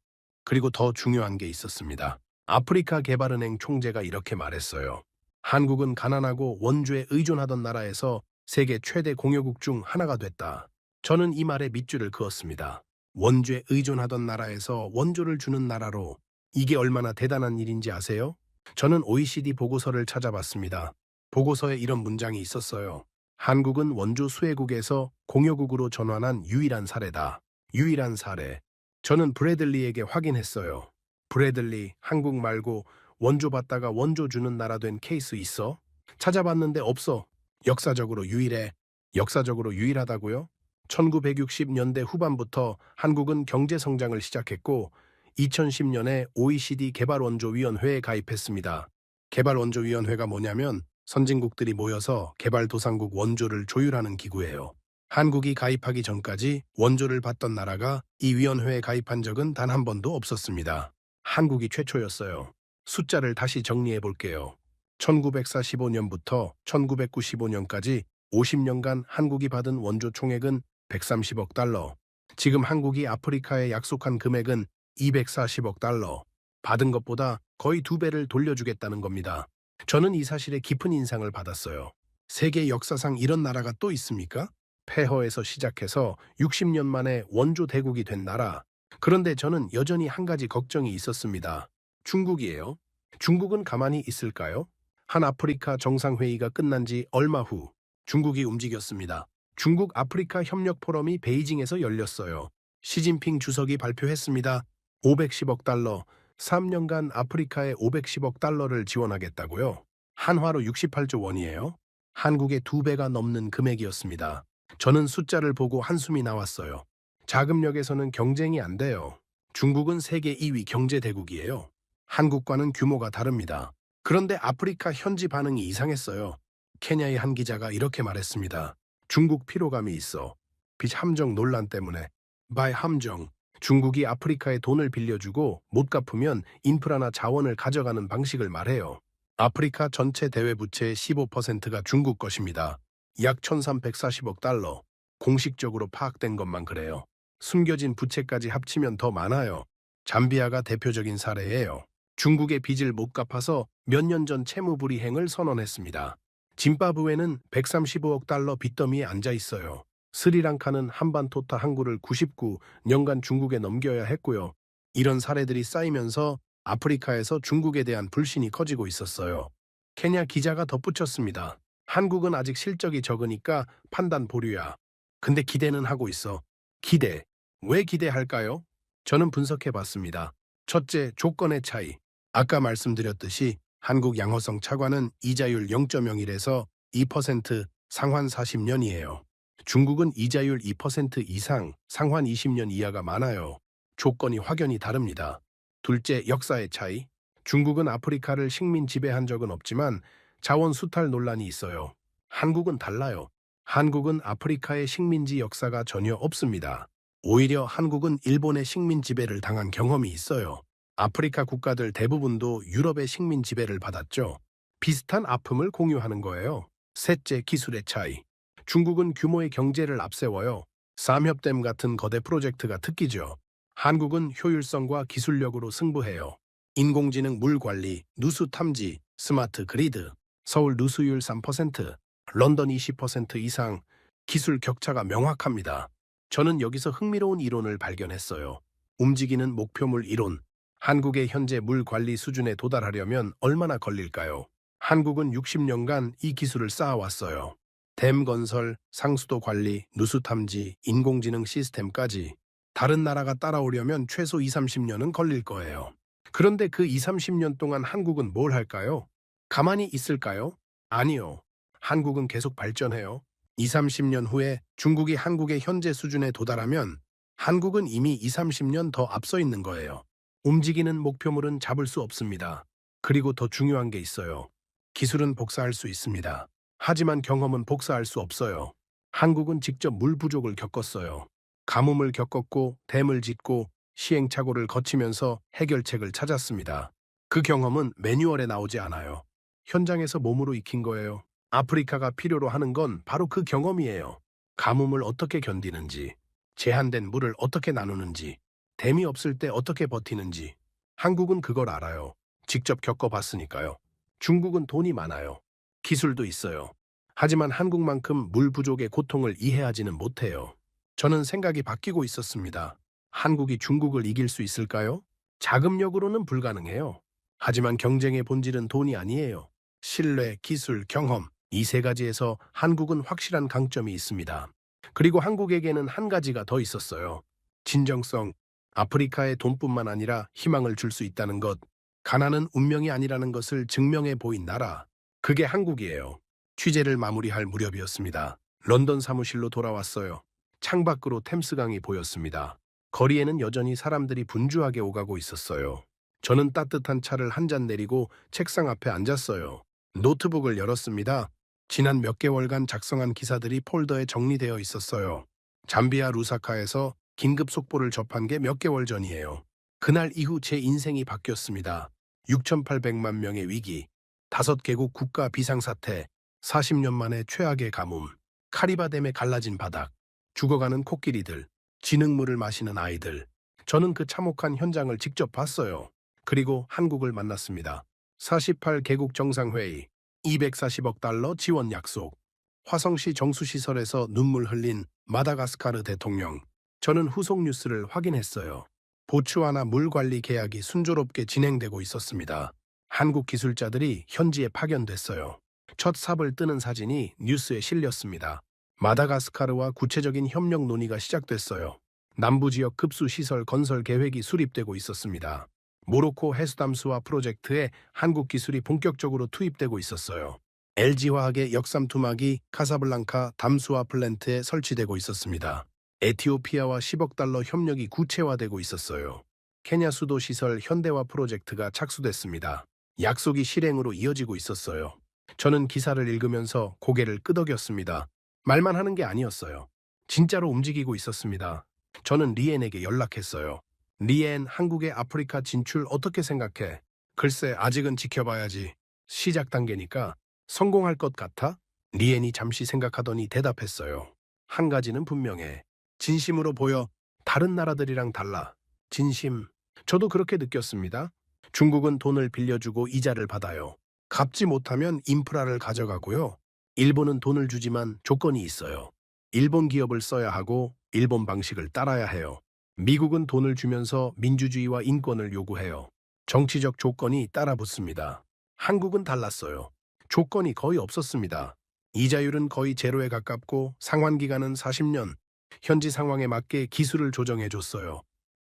그리고 더 중요한 게 있었습니다. 아프리카 개발은행 총재가 이렇게 말했어요. 한국은 가난하고 원조에 의존하던 나라에서 세계 최대 공여국 중 하나가 됐다. 저는 이 말에 밑줄을 그었습니다. 원조에 의존하던 나라에서 원조를 주는 나라로, 이게 얼마나 대단한 일인지 아세요? 저는 OECD 보고서를 찾아봤습니다. 보고서에 이런 문장이 있었어요. 한국은 원조 수혜국에서 공여국으로 전환한 유일한 사례다. 유일한 사례. 저는 브래들리에게 확인했어요. 브래들리, 한국 말고 원조 받다가 원조 주는 나라 된 케이스 있어? 찾아봤는데 없어. 역사적으로 유일해. 역사적으로 유일하다고요? 1960년대 후반부터 한국은 경제 성장을 시작했고 2010년에 OECD 개발원조위원회에 가입했습니다. 개발원조위원회가 뭐냐면 선진국들이 모여서 개발도상국 원조를 조율하는 기구예요. 한국이 가입하기 전까지 원조를 받던 나라가 이 위원회에 가입한 적은 단 한 번도 없었습니다. 한국이 최초였어요. 숫자를 다시 정리해 볼게요. 1945년부터 1995년까지 50년간 한국이 받은 원조 총액은 130억 달러. 지금 한국이 아프리카에 약속한 금액은 240억 달러. 받은 것보다 거의 2배를 돌려주겠다는 겁니다. 저는 이 사실에 깊은 인상을 받았어요. 세계 역사상 이런 나라가 또 있습니까? 폐허에서 시작해서 60년 만에 원조 대국이 된 나라. 그런데 저는 여전히 한 가지 걱정이 있었습니다. 중국이에요. 중국은 가만히 있을까요? 한 아프리카 정상회의가 끝난 지 얼마 후 중국이 움직였습니다. 중국 아프리카 협력 포럼이 베이징에서 열렸어요. 시진핑 주석이 발표했습니다. 510억 달러, 3년간 아프리카에 510억 달러를 지원하겠다고요. 한화로 68조 원이에요. 한국의 2배가 넘는 금액이었습니다. 저는 숫자를 보고 한숨이 나왔어요. 자금력에서는 경쟁이 안 돼요. 중국은 세계 2위 경제대국이에요. 한국과는 규모가 다릅니다. 그런데 아프리카 현지 반응이 이상했어요. 케냐의 한 기자가 이렇게 말했습니다. 중국 피로감이 있어. 빚 함정 논란 때문에. 바이 함정. 중국이 아프리카에 돈을 빌려주고 못 갚으면 인프라나 자원을 가져가는 방식을 말해요. 아프리카 전체 대외 부채의 15%가 중국 것입니다. 약 1,340억 달러. 공식적으로 파악된 것만 그래요. 숨겨진 부채까지 합치면 더 많아요. 잠비아가 대표적인 사례예요. 중국의 빚을 못 갚아서 몇 년 전 채무불이행을 선언했습니다. 짐바브웨는 135억 달러 빚더미에 앉아 있어요. 스리랑카는 한반도타 항구를 99년간 중국에 넘겨야 했고요. 이런 사례들이 쌓이면서 아프리카에서 중국에 대한 불신이 커지고 있었어요. 케냐 기자가 덧붙였습니다. 한국은 아직 실적이 적으니까 판단 보류야. 근데 기대는 하고 있어. 기대. 왜 기대할까요? 저는 분석해 봤습니다. 첫째, 조건의 차이. 아까 말씀드렸듯이 한국 양호성 차관은 이자율 0.01에서 2% 상환 40년이에요. 중국은 이자율 2% 이상 상환 20년 이하가 많아요. 조건이 확연히 다릅니다. 둘째, 역사의 차이. 중국은 아프리카를 식민 지배한 적은 없지만 자원 수탈 논란이 있어요. 한국은 달라요. 한국은 아프리카의 식민지 역사가 전혀 없습니다. 오히려 한국은 일본의 식민 지배를 당한 경험이 있어요. 아프리카 국가들 대부분도 유럽의 식민 지배를 받았죠. 비슷한 아픔을 공유하는 거예요. 셋째, 기술의 차이. 중국은 규모의 경제를 앞세워요. 삼협댐 같은 거대 프로젝트가 특기죠. 한국은 효율성과 기술력으로 승부해요. 인공지능 물 관리, 누수 탐지, 스마트 그리드, 서울 누수율 3%, 런던 20% 이상, 기술 격차가 명확합니다. 저는 여기서 흥미로운 이론을 발견했어요. 움직이는 목표물 이론. 한국의 현재 물 관리 수준에 도달하려면 얼마나 걸릴까요? 한국은 60년간 이 기술을 쌓아왔어요. 댐 건설, 상수도 관리, 누수 탐지, 인공지능 시스템까지. 다른 나라가 따라오려면 최소 2, 30년은 걸릴 거예요. 그런데 그 2, 30년 동안 한국은 뭘 할까요? 가만히 있을까요? 아니요. 한국은 계속 발전해요. 2, 30년 후에 중국이 한국의 현재 수준에 도달하면 한국은 이미 2, 30년 더 앞서 있는 거예요. 움직이는 목표물은 잡을 수 없습니다. 그리고 더 중요한 게 있어요. 기술은 복사할 수 있습니다. 하지만 경험은 복사할 수 없어요. 한국은 직접 물 부족을 겪었어요. 가뭄을 겪었고 댐을 짓고 시행착오를 거치면서 해결책을 찾았습니다. 그 경험은 매뉴얼에 나오지 않아요. 현장에서 몸으로 익힌 거예요. 아프리카가 필요로 하는 건 바로 그 경험이에요. 가뭄을 어떻게 견디는지, 제한된 물을 어떻게 나누는지, 댐이 없을 때 어떻게 버티는지. 한국은 그걸 알아요. 직접 겪어봤으니까요. 중국은 돈이 많아요. 기술도 있어요. 하지만 한국만큼 물 부족의 고통을 이해하지는 못해요. 저는 생각이 바뀌고 있었습니다. 한국이 중국을 이길 수 있을까요? 자금력으로는 불가능해요. 하지만 경쟁의 본질은 돈이 아니에요. 신뢰, 기술, 경험, 이 세 가지에서 한국은 확실한 강점이 있습니다. 그리고 한국에게는 한 가지가 더 있었어요. 진정성. 아프리카에 돈뿐만 아니라 희망을 줄 수 있다는 것, 가난은 운명이 아니라는 것을 증명해 보인 나라. 그게 한국이에요. 취재를 마무리할 무렵이었습니다. 런던 사무실로 돌아왔어요. 창밖으로 템스강이 보였습니다. 거리에는 여전히 사람들이 분주하게 오가고 있었어요. 저는 따뜻한 차를 한 잔 내리고 책상 앞에 앉았어요. 노트북을 열었습니다. 지난 몇 개월간 작성한 기사들이 폴더에 정리되어 있었어요. 잠비아 루사카에서 긴급 속보를 접한 게 몇 개월 전이에요. 그날 이후 제 인생이 바뀌었습니다. 6,800만 명의 위기, 5개국 국가 비상사태, 40년 만에 최악의 가뭄, 카리바댐에 갈라진 바닥, 죽어가는 코끼리들, 진흙물을 마시는 아이들. 저는 그 참혹한 현장을 직접 봤어요. 그리고 한국을 만났습니다. 48개국 정상회의, 240억 달러 지원 약속, 화성시 정수시설에서 눈물 흘린 마다가스카르 대통령. 저는 후속 뉴스를 확인했어요. 보츠와나 물관리 계약이 순조롭게 진행되고 있었습니다. 한국 기술자들이 현지에 파견됐어요. 첫 삽을 뜨는 사진이 뉴스에 실렸습니다. 마다가스카르와 구체적인 협력 논의가 시작됐어요. 남부지역 급수시설 건설 계획이 수립되고 있었습니다. 모로코 해수담수화 프로젝트에 한국 기술이 본격적으로 투입되고 있었어요. LG화학의 역삼투막이 카사블랑카 담수화 플랜트에 설치되고 있었습니다. 에티오피아와 10억 달러 협력이 구체화되고 있었어요. 케냐 수도 시설 현대화 프로젝트가 착수됐습니다. 약속이 실행으로 이어지고 있었어요. 저는 기사를 읽으면서 고개를 끄덕였습니다. 말만 하는 게 아니었어요. 진짜로 움직이고 있었습니다. 저는 리엔에게 연락했어요. 리엔, 한국의 아프리카 진출 어떻게 생각해? 글쎄, 아직은 지켜봐야지. 시작 단계니까 성공할 것 같아? 리엔이 잠시 생각하더니 대답했어요. 한 가지는 분명해. 진심으로 보여. 다른 나라들이랑 달라. 진심. 저도 그렇게 느꼈습니다. 중국은 돈을 빌려주고 이자를 받아요. 갚지 못하면 인프라를 가져가고요. 일본은 돈을 주지만 조건이 있어요. 일본 기업을 써야 하고 일본 방식을 따라야 해요. 미국은 돈을 주면서 민주주의와 인권을 요구해요. 정치적 조건이 따라붙습니다. 한국은 달랐어요. 조건이 거의 없었습니다. 이자율은 거의 제로에 가깝고 상환 기간은 40년. 현지 상황에 맞게 기술을 조정해 줬어요.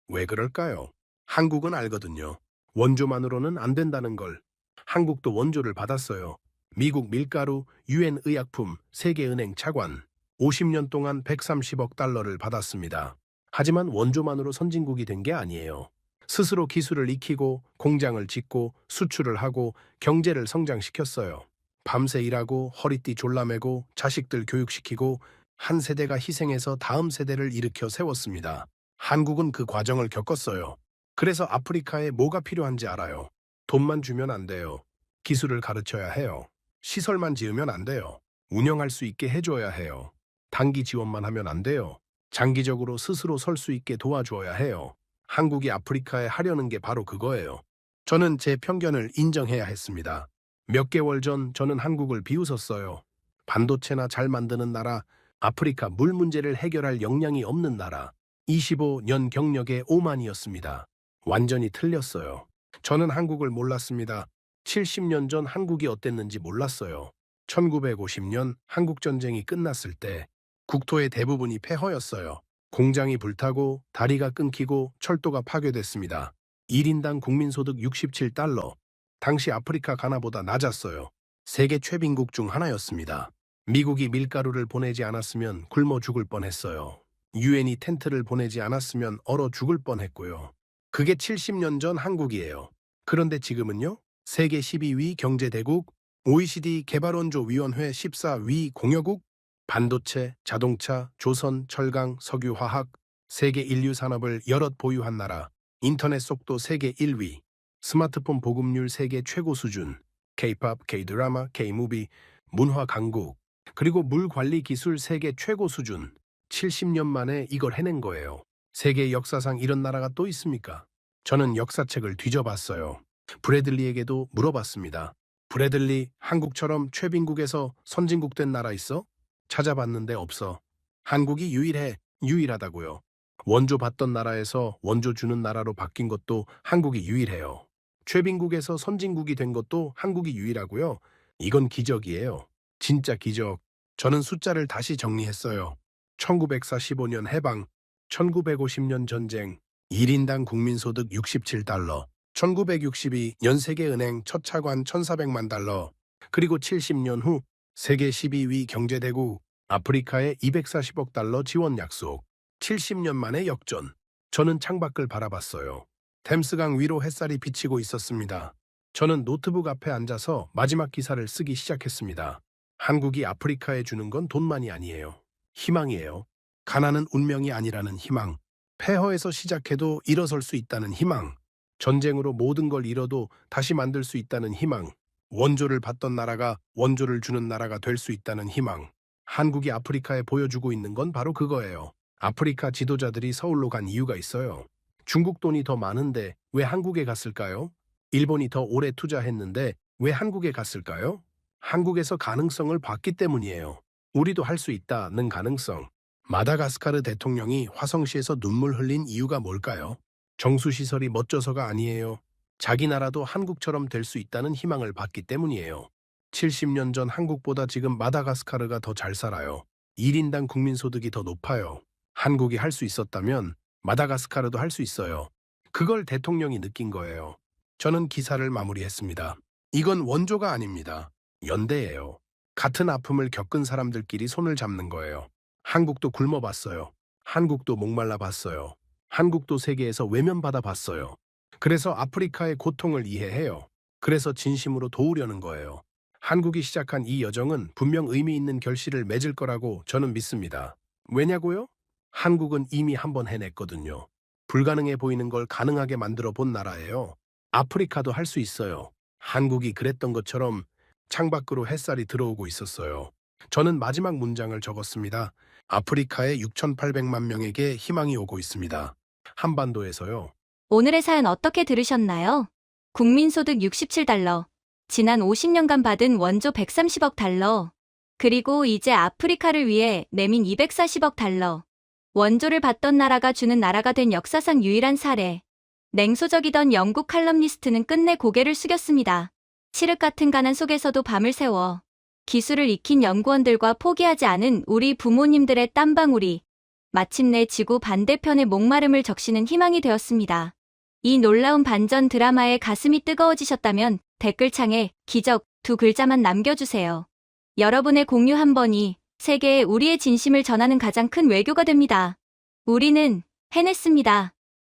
왜 그럴까요? 한국은 알거든요. 원조만으로는 안 된다는 걸. 한국도 원조를 받았어요. 미국 밀가루, 유엔 의약품, 세계은행 차관. 50년 동안 130억 달러를 받았습니다. 하지만 원조만으로 선진국이 된 게 아니에요. 스스로 기술을 익히고 공장을 짓고 수출을 하고 경제를 성장시켰어요. 밤새 일하고 허리띠 졸라매고 자식들 교육시키고 한 세대가 희생해서 다음 세대를 일으켜 세웠습니다. 한국은 그 과정을 겪었어요. 그래서 아프리카에 뭐가 필요한지 알아요. 돈만 주면 안 돼요. 기술을 가르쳐야 해요. 시설만 지으면 안 돼요. 운영할 수 있게 해줘야 해요. 단기 지원만 하면 안 돼요. 장기적으로 스스로 설 수 있게 도와줘야 해요. 한국이 아프리카에 하려는 게 바로 그거예요. 저는 제 편견을 인정해야 했습니다. 몇 개월 전 저는 한국을 비웃었어요. 반도체나 잘 만드는 나라, 아프리카 물 문제를 해결할 역량이 없는 나라, 25년 경력의 오만이었습니다. 완전히 틀렸어요. 저는 한국을 몰랐습니다. 70년 전 한국이 어땠는지 몰랐어요. 1950년 한국전쟁이 끝났을 때 국토의 대부분이 폐허였어요. 공장이 불타고 다리가 끊기고 철도가 파괴됐습니다. 1인당 국민소득 67달러. 당시 아프리카 가나보다 낮았어요. 세계 최빈국 중 하나였습니다. 미국이 밀가루를 보내지 않았으면 굶어 죽을 뻔했어요. 유엔이 텐트를 보내지 않았으면 얼어 죽을 뻔했고요. 그게 70년 전 한국이에요. 그런데 지금은요? 세계 12위 경제대국, OECD 개발원조위원회 14위 공여국, 반도체, 자동차, 조선, 철강, 석유화학, 세계 인류 산업을 여럿 보유한 나라, 인터넷 속도 세계 1위, 스마트폰 보급률 세계 최고 수준, K-팝, K-드라마, K-무비, 문화 강국, 그리고 물 관리 기술 세계 최고 수준. 70년 만에 이걸 해낸 거예요. 세계 역사상 이런 나라가 또 있습니까? 저는 역사책을 뒤져봤어요. 브래들리에게도 물어봤습니다. 브래들리, 한국처럼 최빈국에서 선진국 된 나라 있어? 찾아봤는데 없어. 한국이 유일하다고요. 원조 받던 나라에서 원조 주는 나라로 바뀐 것도 한국이 유일해요. 최빈국에서 선진국이 된 것도 한국이 유일하고요. 이건 기적이에요. 진짜 기적. 저는 숫자를 다시 정리했어요. 1945년 해방, 1950년 전쟁, 1인당 국민소득 67달러, 1962년 세계은행 첫 차관 1,400만 달러, 그리고 70년 후 세계 12위 경제대국 아프리카에 240억 달러 지원 약속. 70년 만에 역전. 저는 창밖을 바라봤어요. 템스강 위로 햇살이 비치고 있었습니다. 저는 노트북 앞에 앉아서 마지막 기사를 쓰기 시작했습니다. 한국이 아프리카에 주는 건 돈만이 아니에요. 희망이에요. 가난은 운명이 아니라는 희망. 폐허에서 시작해도 일어설 수 있다는 희망. 전쟁으로 모든 걸 잃어도 다시 만들 수 있다는 희망. 원조를 받던 나라가 원조를 주는 나라가 될 수 있다는 희망. 한국이 아프리카에 보여주고 있는 건 바로 그거예요. 아프리카 지도자들이 서울로 간 이유가 있어요. 중국 돈이 더 많은데 왜 한국에 갔을까요? 일본이 더 오래 투자했는데 왜 한국에 갔을까요? 한국에서 가능성을 봤기 때문이에요. 우리도 할 수 있다는 가능성. 마다가스카르 대통령이 화성시에서 눈물 흘린 이유가 뭘까요? 정수시설이 멋져서가 아니에요. 자기 나라도 한국처럼 될 수 있다는 희망을 봤기 때문이에요. 70년 전 한국보다 지금 마다가스카르가 더 잘 살아요. 1인당 국민소득이 더 높아요. 한국이 할 수 있었다면 마다가스카르도 할 수 있어요. 그걸 대통령이 느낀 거예요. 저는 기사를 마무리했습니다. 이건 원조가 아닙니다. 연대예요. 같은 아픔을 겪은 사람들끼리 손을 잡는 거예요. 한국도 굶어봤어요. 한국도 목말라 봤어요. 한국도 세계에서 외면받아 봤어요. 그래서 아프리카의 고통을 이해해요. 그래서 진심으로 도우려는 거예요. 한국이 시작한 이 여정은 분명 의미 있는 결실을 맺을 거라고 저는 믿습니다. 왜냐고요? 한국은 이미 한 번 해냈거든요. 불가능해 보이는 걸 가능하게 만들어 본 나라예요. 아프리카도 할 수 있어요. 한국이 그랬던 것처럼 창밖으로 햇살이 들어오고 있었어요. 저는 마지막 문장을 적었습니다. 아프리카의 6,800만 명에게 희망이 오고 있습니다. 한반도에서요.
오늘의 사연 어떻게 들으셨나요? 국민소득 67달러, 지난 50년간 받은 원조 130억 달러, 그리고 이제 아프리카를 위해 내민 240억 달러. 원조를 받던 나라가 주는 나라가 된 역사상 유일한 사례. 냉소적이던 영국 칼럼니스트는 끝내 고개를 숙였습니다. 칠흑 같은 가난 속에서도 밤을 새워 기술을 익힌 연구원들과 포기하지 않은 우리 부모님들의 땀방울이 마침내 지구 반대편의 목마름을 적시는 희망이 되었습니다. 이 놀라운 반전 드라마에 가슴이 뜨거워지셨다면 댓글창에 기적 두 글자만 남겨주세요. 여러분의 공유 한 번이 세계에 우리의 진심을 전하는 가장 큰 외교가 됩니다. 우리는 해냈습니다.